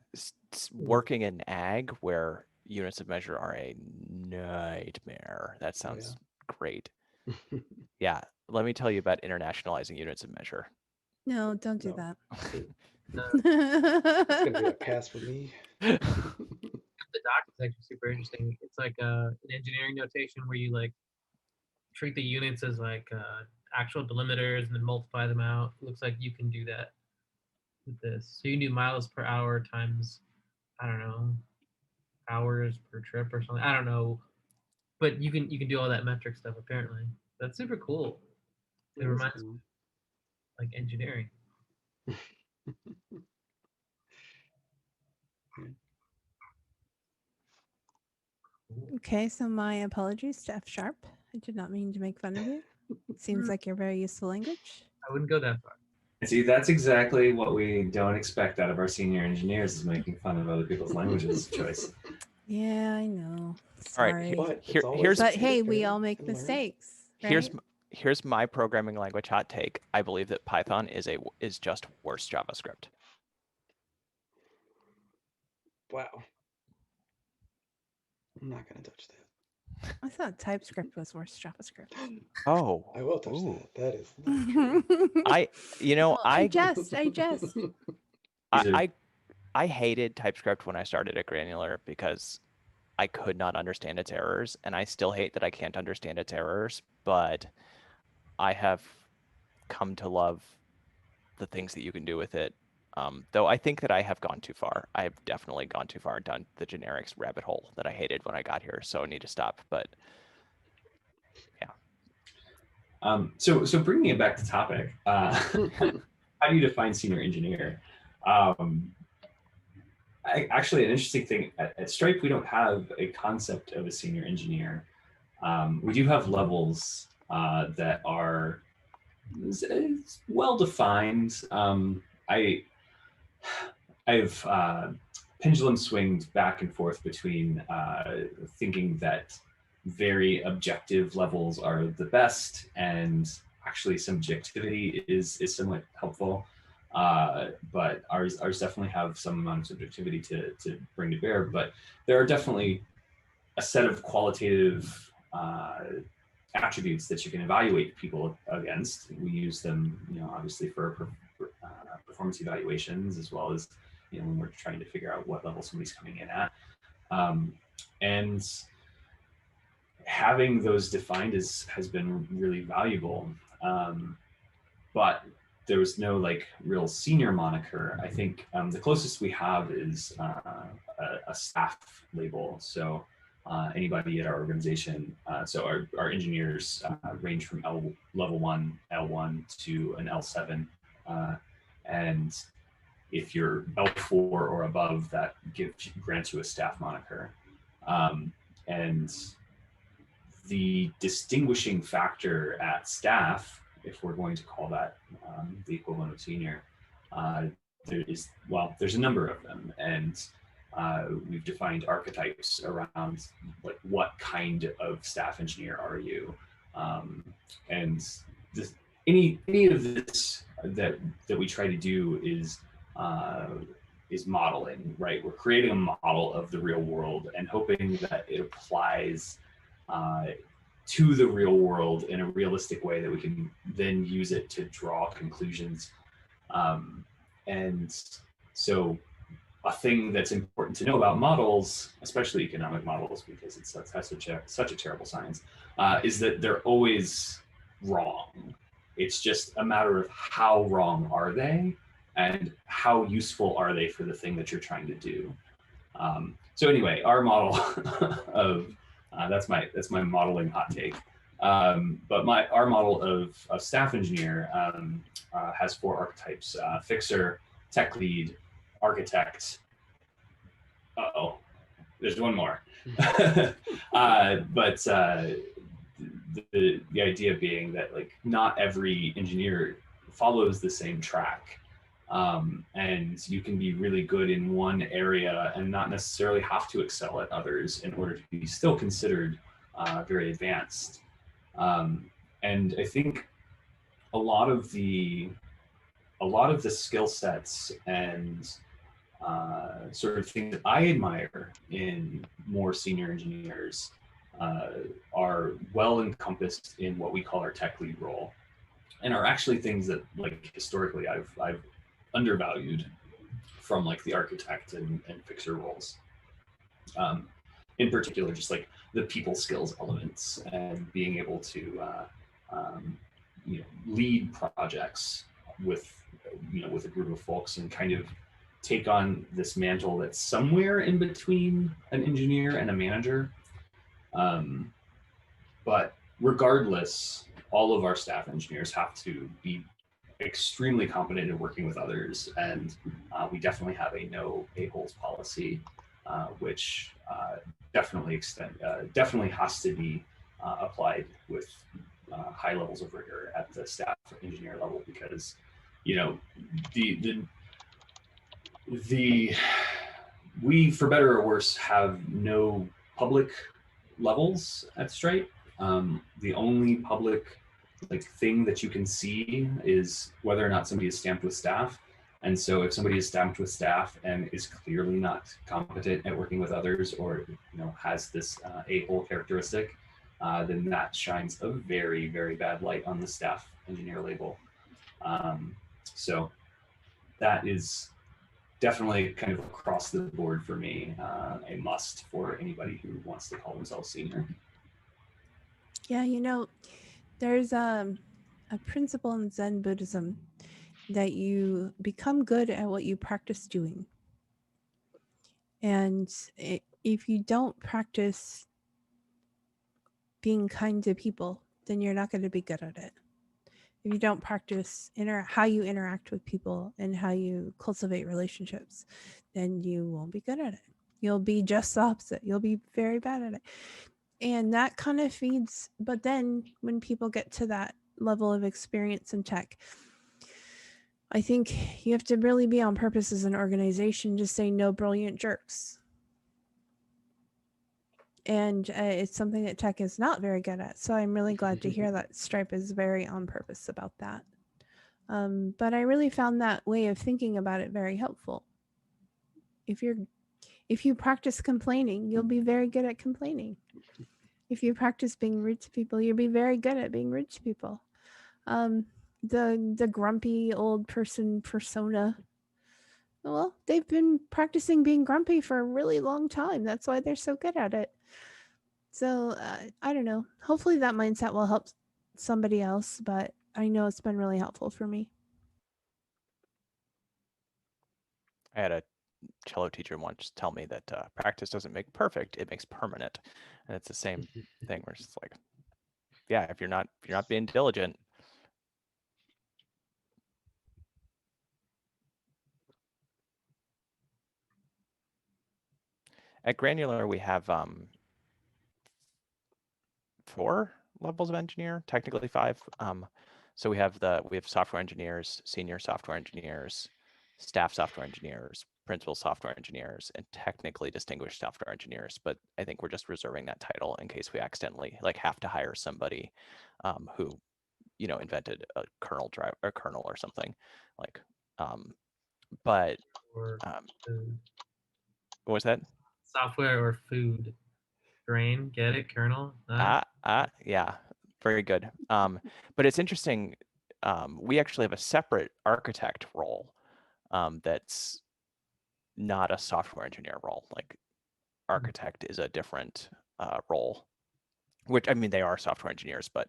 S4: working in ag where units of measure are a nightmare. That sounds great. Yeah, let me tell you about internationalizing units of measure.
S2: No, don't do
S1: No.
S2: that.
S1: It's gonna be a pass for me.
S5: The doc is actually super interesting. It's like an engineering notation where you like treat the units as like actual delimiters and then multiply them out. It looks like you can do that with this. So you can do miles per hour times, I don't know, hours per trip or something. I don't know, but you can do all that metric stuff apparently. That's super cool. It reminds me of, like engineering.
S2: Okay, so my apologies to F sharp. I did not mean to make fun of you. It seems like you're very useful language.
S5: I wouldn't go that far.
S6: See, that's exactly what we don't expect out of our senior engineers is making fun of other people's languages of choice.
S2: Yeah, I know.
S4: All right,
S2: Sorry.
S1: But
S4: Here-
S1: it's always
S4: here's-
S2: But
S1: okay to
S2: hey, we
S1: fail
S2: all make
S1: and learn.
S2: mistakes.
S4: Here's
S2: Right?
S4: here's my programming language hot take. I believe that Python is just worse JavaScript.
S1: Wow. I'm not gonna touch that.
S2: I thought TypeScript was worse JavaScript.
S4: Oh,
S1: I will touch
S4: ooh.
S1: that. That is not true.
S2: Well, I
S4: I
S2: jest.
S4: I hated TypeScript when I started at Granular because I could not understand its errors, and I still hate that I can't understand its errors, but I have come to love the things that you can do with it. Though I think that I have gone too far. I've definitely gone too far down the generics rabbit hole that I hated when I got here. So I need to stop. But yeah.
S6: So bringing it back to topic, how do you define senior engineer? Actually, an interesting thing at Stripe, we don't have a concept of a senior engineer. We do have levels that are well defined. I've pendulum swinged back and forth between thinking that very objective levels are the best, and actually subjectivity is somewhat helpful. But ours definitely have some amount of subjectivity to bring to bear. But there are definitely a set of qualitative attributes that you can evaluate people against. We use them, obviously for performance evaluations, as well as when we're trying to figure out what level somebody's coming in at. And having those defined has been really valuable. But there was no real senior moniker. I think the closest we have is a staff label. So anybody at our organization, so our engineers range from level 1, L1 to an L7. And if you're L4 or above, that grants you a staff moniker. And the distinguishing factor at staff, if we're going to call that the equivalent of senior, there's a number of them, and we've defined archetypes around what kind of staff engineer are you, and any of this that we try to do is modeling, right? We're creating a model of the real world and hoping that it applies to the real world in a realistic way that we can then use it to draw conclusions. And so a thing that's important to know about models, especially economic models, because it's such a terrible science, is that they're always wrong. It's just a matter of how wrong are they and how useful are they for the thing that you're trying to do. So anyway, our model of that's my modeling hot take. But our model of staff engineer has 4 archetypes: fixer, tech lead, architect. There's one more. But the idea being that not every engineer follows the same track. And you can be really good in one area and not necessarily have to excel at others in order to be still considered very advanced. And I think a lot of the skill sets and sort of things that I admire in more senior engineers are well encompassed in what we call our tech lead role, and are actually things that historically I've undervalued from the architect and fixer roles. In particular, just the people skills elements and being able to lead projects with a group of folks and kind of take on this mantle that's somewhere in between an engineer and a manager. But regardless, all of our staff engineers have to be extremely competent in working with others, and we definitely have a no a-holes policy, which definitely has to be applied with high levels of rigor at the staff engineer level, because we, for better or worse, have no public levels at Stripe. The only public thing that you can see is whether or not somebody is stamped with staff. And so if somebody is stamped with staff and is clearly not competent at working with others, or has this a-hole characteristic, then that shines a very, very bad light on the staff engineer label. So that is definitely kind of across the board for me, a must for anybody who wants to call themselves senior.
S2: Yeah, there's a principle in Zen Buddhism that you become good at what you practice doing. And if you don't practice being kind to people, then you're not going to be good at it. If you don't practice how you interact with people and how you cultivate relationships, then you won't be good at it. You'll be just the opposite. You'll be very bad at it. And that kind of feeds. But then when people get to that level of experience in tech, I think you have to really be on purpose as an organization to say no brilliant jerks. And it's something that tech is not very good at. So I'm really glad to hear that Stripe is very on purpose about that. But I really found that way of thinking about it very helpful. If you practice complaining, you'll be very good at complaining. If you practice being rude to people, you'll be very good at being rude to people. The grumpy old person persona, well, they've been practicing being grumpy for a really long time. That's why they're so good at it. So I don't know. Hopefully that mindset will help somebody else, but I know it's been really helpful for me.
S4: I had a cello teacher once tell me that practice doesn't make perfect; it makes permanent, and it's the same thing. Where it's just like, yeah, if you're not being diligent. At Granular, we have 4 levels of engineer, technically 5. So we have software engineers, senior software engineers, staff software engineers, principal software engineers, and technically distinguished software engineers. But I think we're just reserving that title in case we accidentally have to hire somebody who, invented a kernel or something like. But
S5: Or food.
S4: what was that?
S5: Software or food. Grain, get it? Kernel?
S4: Yeah, very good. But it's interesting. We actually have a separate architect role that's not a software engineer role. Like architect is a different role, which I mean they are software engineers, but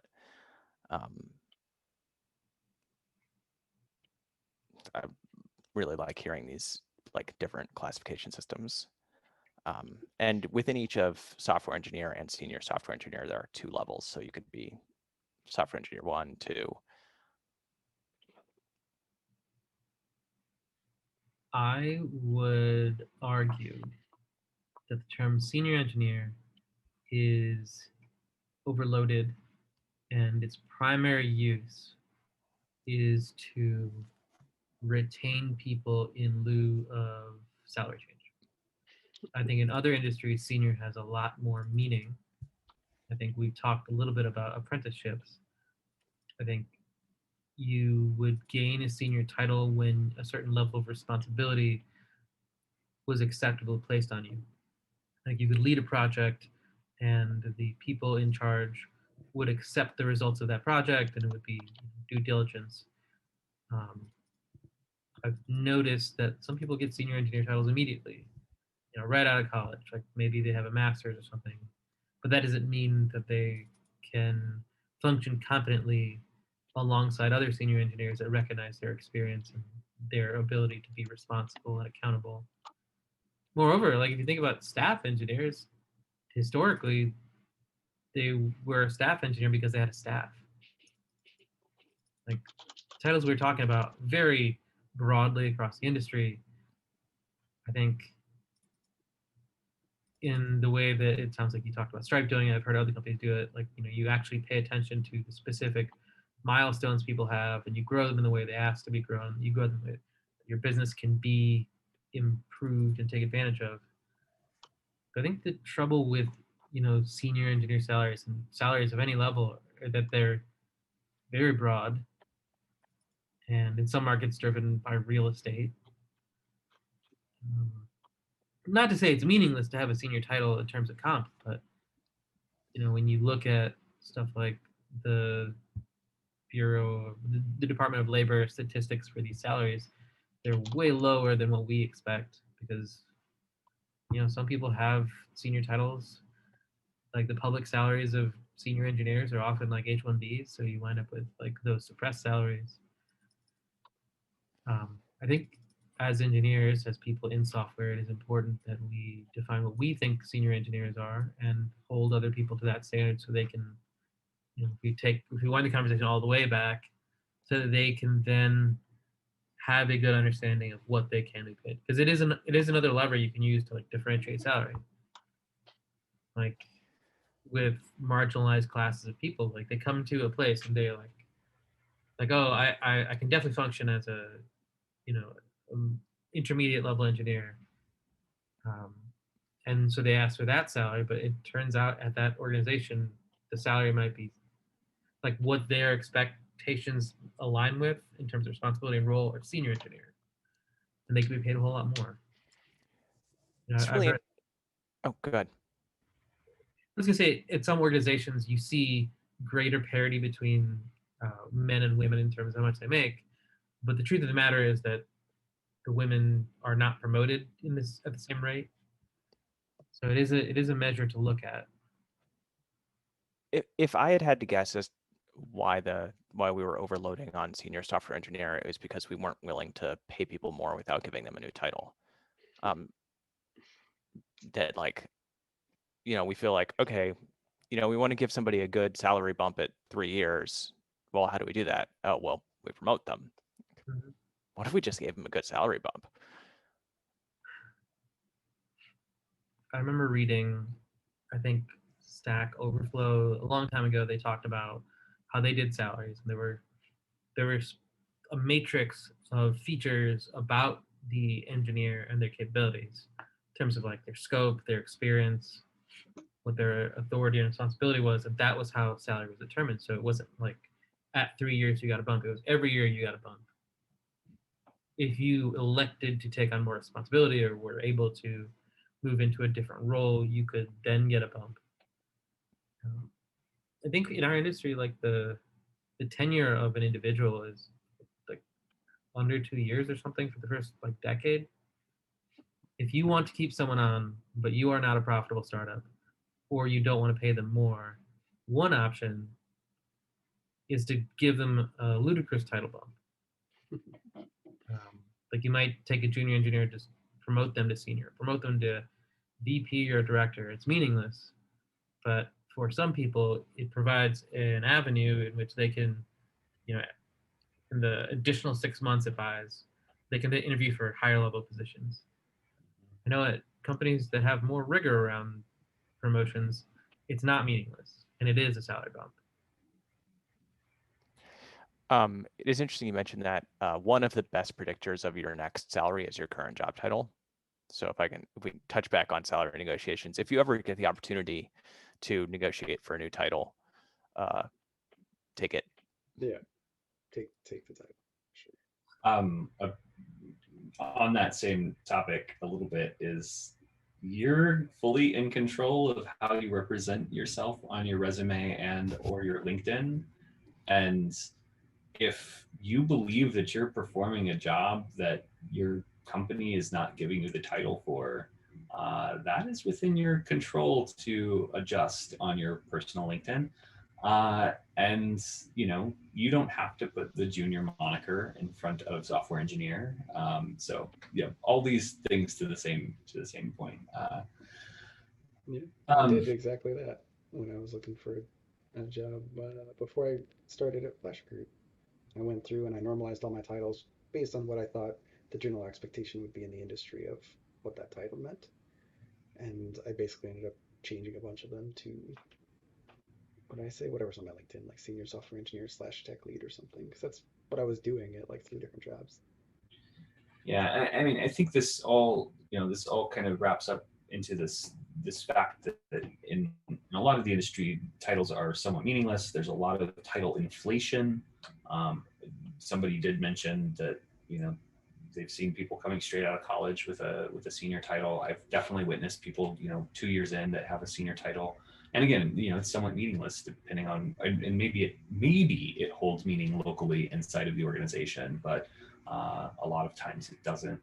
S4: I really like hearing these different classification systems. And within each of software engineer and senior software engineer, there are 2 levels. So you could be software engineer 1, 2.
S5: I would argue that the term senior engineer is overloaded and its primary use is to retain people in lieu of salary change. I think in other industries, senior has a lot more meaning. I think we talked a little bit about apprenticeships. I think you would gain a senior title when a certain level of responsibility was acceptably placed on you. Like you could lead a project and the people in charge would accept the results of that project and it would be due diligence. I've noticed that some people get senior engineer titles immediately, right out of college. Like maybe they have a master's or something, but that doesn't mean that they can function competently alongside other senior engineers that recognize their experience and their ability to be responsible and accountable. Moreover, like if you think about staff engineers, historically, they were a staff engineer because they had a staff. Like titles we're talking about very broadly across the industry. I think in the way that it sounds like you talked about Stripe doing it, I've heard other companies do it. Like, you actually pay attention to the specific milestones people have and you grow them in the way they ask to be grown. You grow them, your business can be improved and take advantage of. But I think the trouble with, senior engineer salaries and salaries of any level are that they're very broad and in some markets driven by real estate. Not to say it's meaningless to have a senior title in terms of comp, but when you look at stuff like the Bureau, the Department of Labor statistics for these salaries, they're way lower than what we expect because some people have senior titles. Like the public salaries of senior engineers are often like H-1Bs, so you wind up with like those suppressed salaries. I think as engineers, as people in software, it is important that we define what we think senior engineers are and hold other people to that standard so they can, if we wind the conversation all the way back, so that they can then have a good understanding of what they can be paid. Because it is another lever you can use to like differentiate salary. Like with marginalized classes of people, like they come to a place and they're like, oh, I can definitely function as a, you know, intermediate level engineer. Um, and so they ask for that salary, but it turns out at that organization, the salary might be like what their expectations align with in terms of responsibility and role or senior engineer, and they could be paid a whole lot more.
S4: It's
S5: I've
S4: really
S5: heard.
S4: oh, good.
S5: I was gonna say, at some organizations, you see greater parity between men and women in terms of how much they make, but the truth of the matter is that the women are not promoted in this at the same rate. So it is a measure to look at.
S4: If I had to guess as why we were overloading on senior software engineer, it was because we weren't willing to pay people more without giving them a new title. That like, we feel like, okay, we want to give somebody a good salary bump at 3 years. Well, how do we do that? Oh, well, we promote them.
S5: Mhm.
S4: What if we just gave them a good salary bump?
S5: I remember reading, I think Stack Overflow a long time ago. They talked about how they did salaries, and there was a matrix of features about the engineer and their capabilities in terms of like their scope, their experience, what their authority and responsibility was, and that was how salary was determined. So it wasn't like at 3 years you got a bump. It was every year you got a bump. If you elected to take on more responsibility or were able to move into a different role, you could then get a bump. I think in our industry, like the tenure of an individual is like under 2 years or something for the first like decade. If you want to keep someone on, but you are not a profitable startup, or you don't want to pay them more, one option is to give them a ludicrous title bump. Like you might take a junior engineer, just promote them to senior, promote them to VP or director. It's meaningless, but for some people, it provides an avenue in which they can, you know, in the additional 6 months it buys, they can then interview for higher level positions. I know at companies that have more rigor around promotions, it's not meaningless, and it is a salary bump.
S4: It is interesting you mentioned that one of the best predictors of your next salary is your current job title. So if we touch back on salary negotiations, if you ever get the opportunity to negotiate for a new title, take it.
S1: Yeah, take the title. Sure.
S6: On that same topic a little bit is you're fully in control of how you represent yourself on your resume and or your LinkedIn. And if you believe that you're performing a job that your company is not giving you the title for, that is within your control to adjust on your personal LinkedIn. And you don't have to put the junior moniker in front of software engineer. So all these things to the same point.
S1: Yeah, I did exactly that when I was looking for a job before I started at Flash Group. I went through and I normalized all my titles based on what I thought the general expectation would be in the industry of what that title meant. And I basically ended up changing a bunch of them to, what did I say? Whatever's on my LinkedIn, like senior software engineer / tech lead or something. Because that's what I was doing at like 3 different jobs.
S6: Yeah, I mean, I think this all kind of wraps up into this fact that in a lot of the industry, titles are somewhat meaningless. There's a lot of title inflation. Somebody did mention that they've seen people coming straight out of college with a senior title. I've definitely witnessed people 2 years in that have a senior title. And again, it's somewhat meaningless depending on, and maybe it holds meaning locally inside of the organization, but a lot of times it doesn't.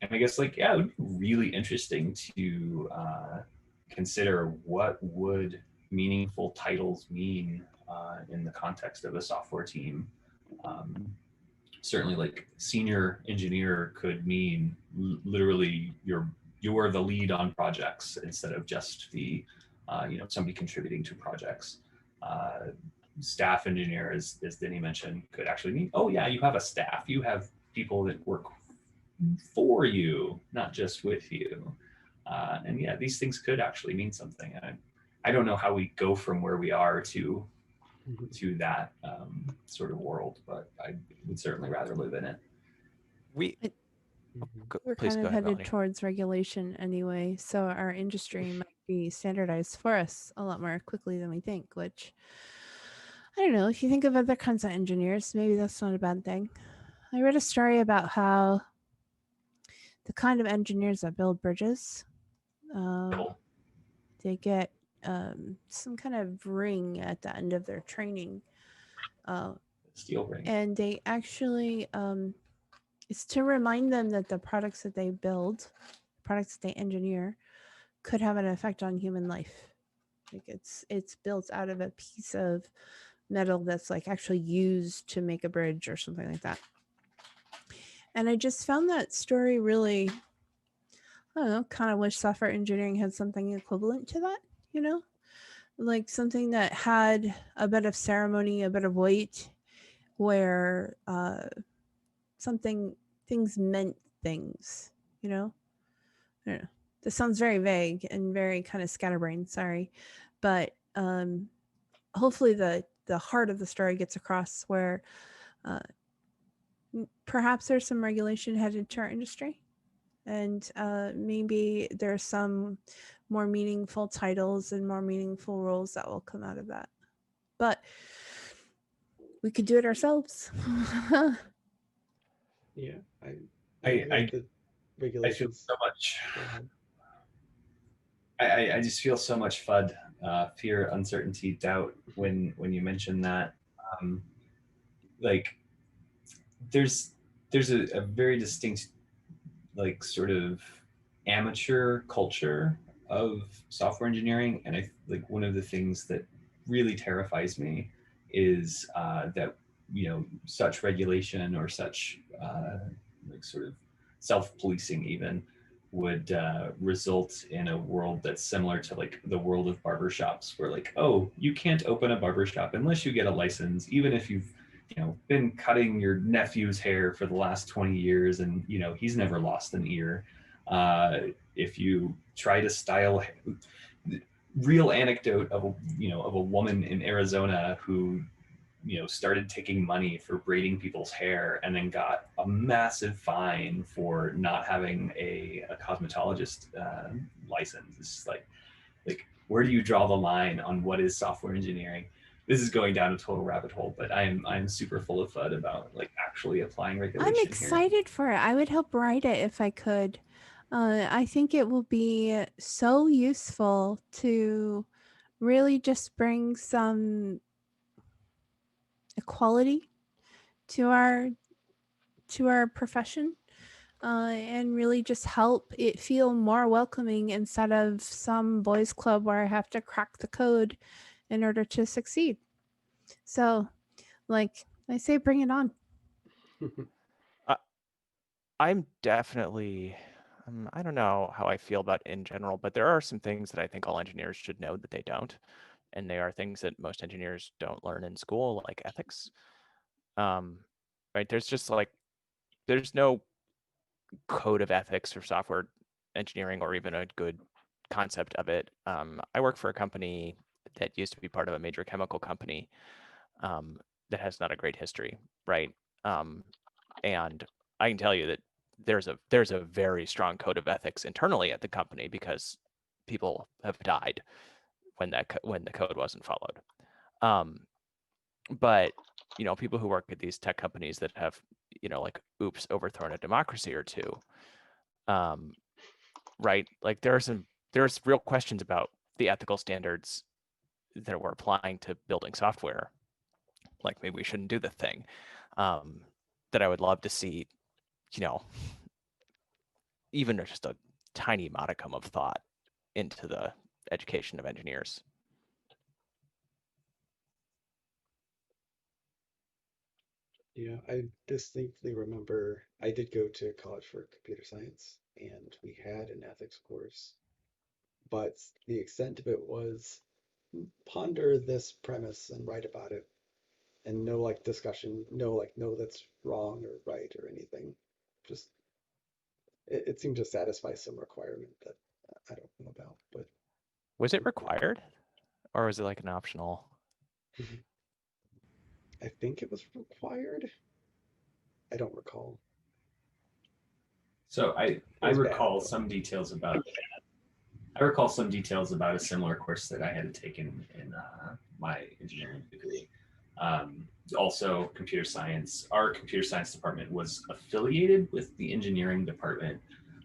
S6: And I guess it would be really interesting to consider what would meaningful titles mean in the context of a software team. certainly like senior engineer could mean literally you're the lead on projects instead of just the somebody contributing to projects. Staff engineer, as Denny mentioned, could actually mean, oh yeah, you have a staff, you have people that work for you, not just with you. And yeah, these things could actually mean something. I don't know how we go from where we are to that sort of world, but I would certainly rather live in it.
S4: We
S2: We're
S4: please
S2: kind
S4: go
S2: of
S4: ahead,
S2: headed
S4: Melanie.
S2: towards regulation anyway, so our industry might be standardized for us a lot more quickly than we think, which I don't know. If you think of other kinds of engineers, maybe that's not a bad thing. I read a story about how the kind of engineers that build bridges,
S6: Cool.
S2: they get some kind of ring at the end of their training.
S6: Steel ring.
S2: And they actually, it's to remind them that the products that they build, products that they engineer, could have an effect on human life. Like it's built out of a piece of metal that's like actually used to make a bridge or something like that. And I just found that story really, I don't know, kind of wish software engineering had something equivalent to that, you know? Like something that had a bit of ceremony, a bit of weight, where things meant things, you know? I don't know. This sounds very vague and very kind of scatterbrained, sorry. But hopefully the heart of the story gets across, where perhaps there's some regulation headed to our industry, and maybe there's some more meaningful titles and more meaningful roles that will come out of that. But we could do it ourselves.
S1: Yeah,
S6: I
S1: the
S6: feel
S1: regulations.
S6: so much.
S1: Go ahead.
S6: I just feel so much FUD, fear, uncertainty, doubt when you mention that. Like there's a very distinct like sort of amateur culture of software engineering, and I like one of the things that really terrifies me is that such regulation or such like sort of self-policing even would result in a world that's similar to like the world of barbershops, where like, oh, you can't open a barbershop unless you get a license, even if you've been cutting your nephew's hair for the last 20 years and he's never lost an ear. If you try to style, real anecdote of a woman in Arizona who started taking money for braiding people's hair and then got a massive fine for not having a cosmetologist license. It's like where do you draw the line on what is software engineering? This is going down a total rabbit hole, but I'm super full of FUD about like actually applying regulation.
S2: I'm excited for it. I would help write it if I could. I think it will be so useful to really just bring some equality to our profession, and really just help it feel more welcoming instead of some boys club where I have to crack the code in order to succeed. So, like I say, bring it on.
S4: I'm definitely, I don't know how I feel about in general, but there are some things that I think all engineers should know that they don't. And they are things that most engineers don't learn in school, like ethics. Right? There's just like, there's no code of ethics for software engineering or even a good concept of it. I work for a company that used to be part of a major chemical company that has not a great history, right? And I can tell you that there's a very strong code of ethics internally at the company because people have died when the code wasn't followed. But people who work at these tech companies that have like oops overthrown a democracy or two, right? Like there's real questions about the ethical standards that we're applying to building software. Like maybe we shouldn't do the thing. That I would love to see, even just a tiny modicum of thought into the education of engineers.
S1: Yeah, I distinctly remember I did go to college for computer science and we had an ethics course, but the extent of it was ponder this premise and write about it and no like discussion, no like no that's wrong or right or anything. Just it seemed to satisfy some requirement that I don't know about, but
S4: Was it
S1: yeah.
S4: required, or was it like an optional?
S1: I think it was required. I don't recall.
S6: So
S1: It
S6: I
S1: was bad
S6: recall
S1: though.
S6: some details about I recall some details about a similar course that I had taken in my engineering degree. Also, computer science. Our computer science department was affiliated with the engineering department,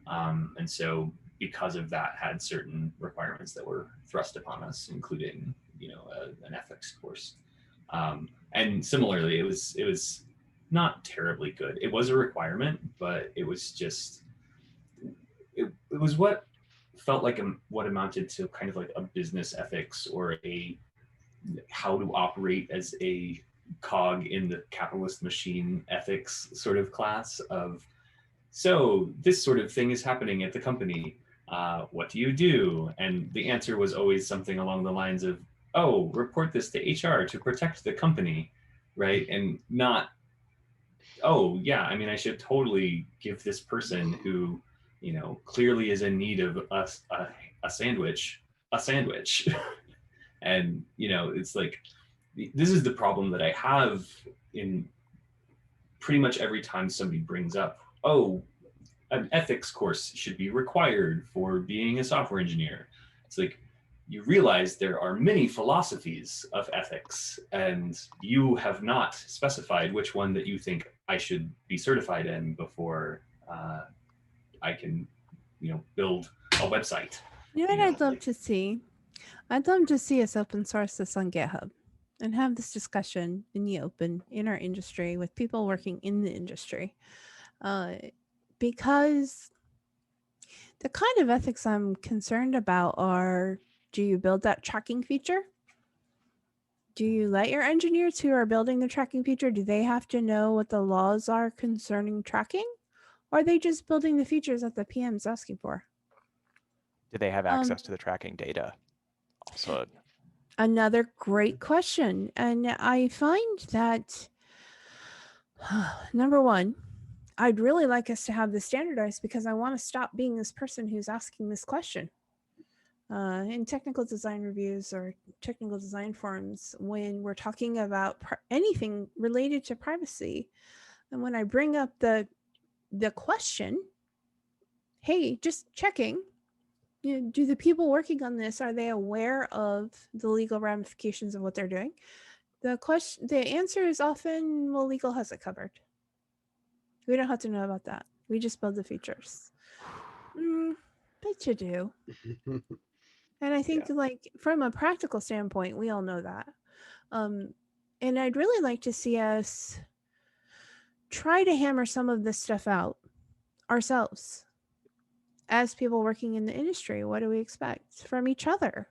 S6: and so because of that, had certain requirements that were thrust upon us, including an ethics course. And similarly, it was not terribly good. It was a requirement, but it was just it was what felt like what amounted to kind of like a business ethics or a how to operate as a cog in the capitalist machine ethics sort of class of so this sort of thing is happening at the company, what do you do? And the answer was always something along the lines of, oh, report this to HR to protect the company, right? And not, oh yeah, I mean, I should totally give this person who clearly is in need of a sandwich a sandwich. And it's like this is the problem that I have in pretty much every time somebody brings up, oh, an ethics course should be required for being a software engineer. It's like you realize there are many philosophies of ethics, and you have not specified which one that you think I should be certified in before I can, build a website.
S2: You know what I'd love
S6: Like,
S2: to see? I'd love to see us open source this on GitHub and have this discussion in the open in our industry with people working in the industry. Because the kind of ethics I'm concerned about are, do you build that tracking feature? Do you let your engineers who are building the tracking feature, do they have to know what the laws are concerning tracking? Or are they just building the features that the PM's asking for?
S4: Do they have
S2: Um,
S4: access to the tracking data? Also,
S2: Another great question. And I find that, number one, I'd really like us to have this standardized because I want to stop being this person who's asking this question. In technical design reviews or technical design forums, when we're talking about anything related to privacy, and when I bring up the question, hey, just checking, do the people working on this, are they aware of the legal ramifications of what they're doing? The answer is often, well, legal has it covered. We don't have to know about that. We just build the features. Bet you do. And I think,
S1: Yeah.
S2: like, from a practical standpoint, we all know that. And I'd really like to see us try to hammer some of this stuff out ourselves as people working in the industry. What do we expect from each other?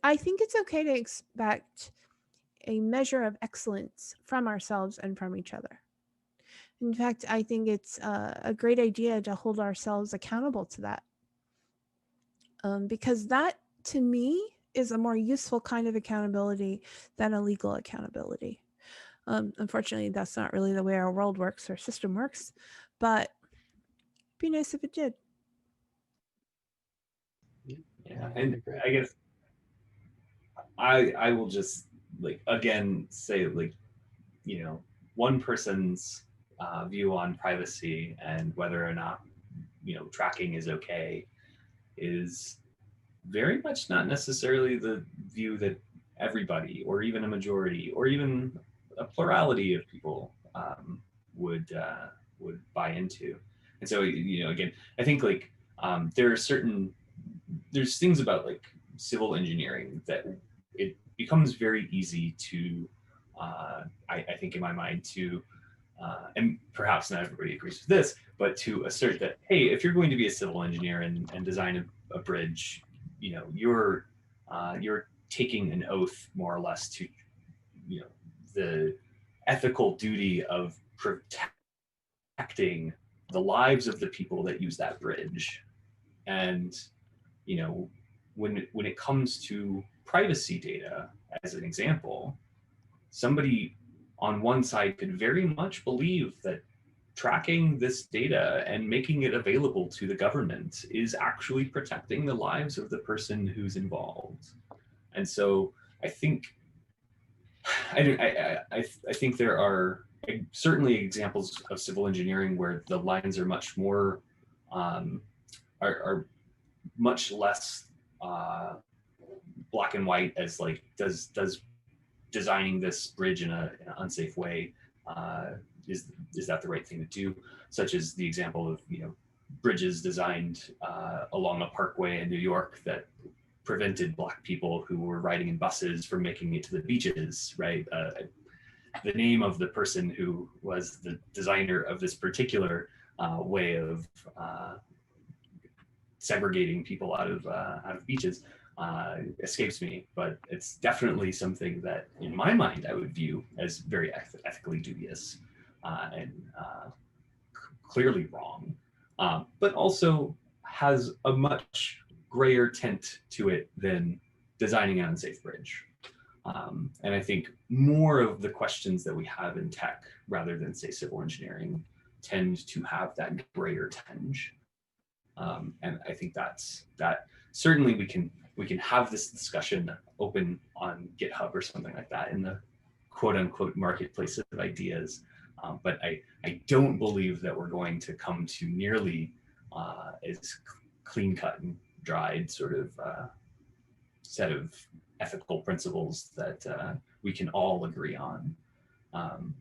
S2: I think it's okay to expect a measure of excellence from ourselves and from each other. In fact, I think it's a great idea to hold ourselves accountable to that. Because that, to me, is a more useful kind of accountability than a legal accountability. Unfortunately, that's not really the way our world works or system works, but it'd be nice if it did.
S6: yeah,
S1: I
S6: and
S1: agree.
S6: I guess I will just like again say like one person's view on privacy and whether or not tracking is okay is very much not necessarily the view that everybody or even a majority or even a plurality of people would buy into. And so again, I think like there's things about like civil engineering that it becomes very easy to I think in my mind to and perhaps not everybody agrees with this, but to assert that, hey, if you're going to be a civil engineer and design a bridge, you're taking an oath more or less to, the ethical duty of protecting the lives of the people that use that bridge. And when it comes to privacy data, as an example, somebody on one side could very much believe that tracking this data and making it available to the government is actually protecting the lives of the person who's involved. And so I think I think there are certainly examples of civil engineering where the lines are much more are much less black and white, as like does designing this bridge in an unsafe way is that the right thing to do, such as the example of bridges designed along a parkway in New York that prevented Black people who were riding in buses from making it to the beaches, right? The name of the person who was the designer of this particular way of segregating people out of beaches escapes me, but it's definitely something that, in my mind, I would view as very ethically dubious and clearly wrong, but also has a much grayer tint to it than designing an unsafe bridge. And I think more of the questions that we have in tech, rather than say civil engineering, tend to have that grayer tinge. And I think that certainly we can have this discussion open on GitHub or something like that in the quote unquote marketplace of ideas. But I don't believe that we're going to come to nearly as clean cut and dried sort of set of ethical principles that we can all agree on.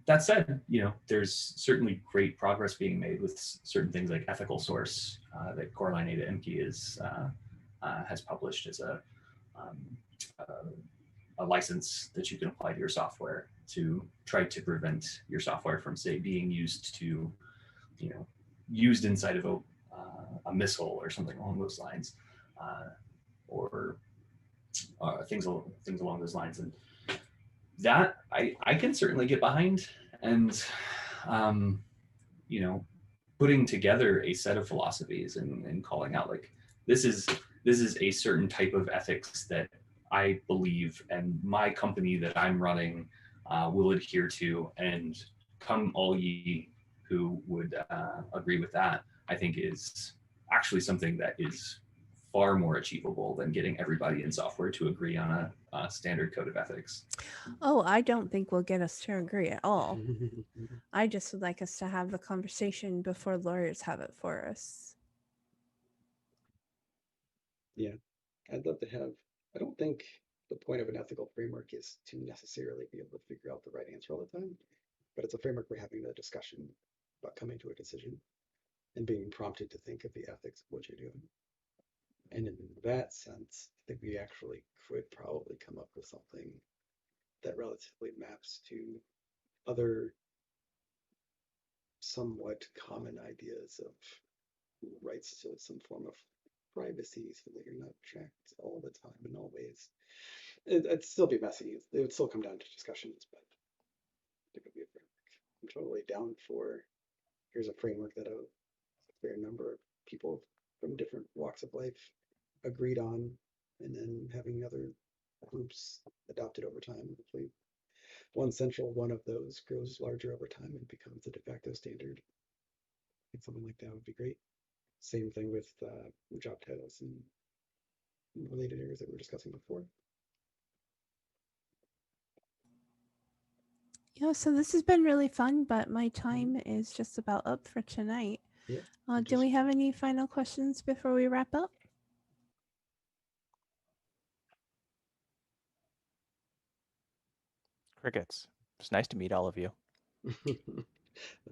S6: That said, there's certainly great progress being made with certain things like ethical source that Coraline Ada Imke has published as a license that you can apply to your software to try to prevent your software from, say, being used inside of a missile or something along those lines, or things along those lines. And that I can certainly get behind, and putting together a set of philosophies and calling out like this is a certain type of ethics that I believe and my company that I'm running will adhere to, and come all ye who would agree with that, I think is actually something that is far more achievable than getting everybody in software to agree on a standard code of ethics.
S2: Oh, I don't think will get us to agree at all. I just would like us to have the conversation before lawyers have it for us.
S1: Yeah, I'd love to have, I don't think the point of an ethical framework is to necessarily be able to figure out the right answer all the time, but it's a framework for having the discussion about coming to a decision and being prompted to think of the ethics of what you're doing. And in that sense, I think we actually could probably come up with something that relatively maps to other somewhat common ideas of rights to some form of privacy so that you're not tracked all the time in all ways. It'd still be messy. It would still come down to discussions, but it could be a framework. I'm totally down for here's a framework that a fair number of people from different walks of life agreed on, and then having other groups adopt it over time. Hopefully, one central one of those grows larger over time and becomes the de facto standard. I think something like that would be great. Same thing with job titles and related areas that we were discussing before.
S2: Yeah, so this has been really fun, but my time is just about up for tonight.
S1: Yeah.
S2: Do we have any final questions before we wrap up?
S4: Crickets. It's nice to meet all of you.
S1: The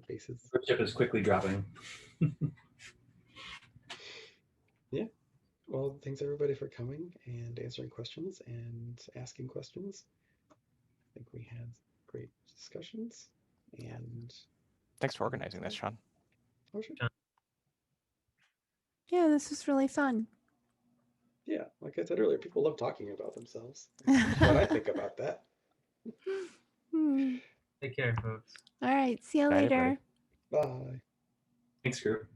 S1: faces.
S6: The chip is quickly dropping.
S1: Yeah. Well, thanks everybody for coming and answering questions and asking questions. I think we had great discussions, and
S4: Thanks for organizing this, Sean.
S1: oh, sure.
S2: Yeah, this was really fun.
S1: Yeah, like I said earlier, people love talking about themselves. What I think about that.
S5: Take care, folks.
S2: All right. See you
S4: Bye,
S2: later.
S4: everybody.
S1: Bye.
S6: Thanks, crew.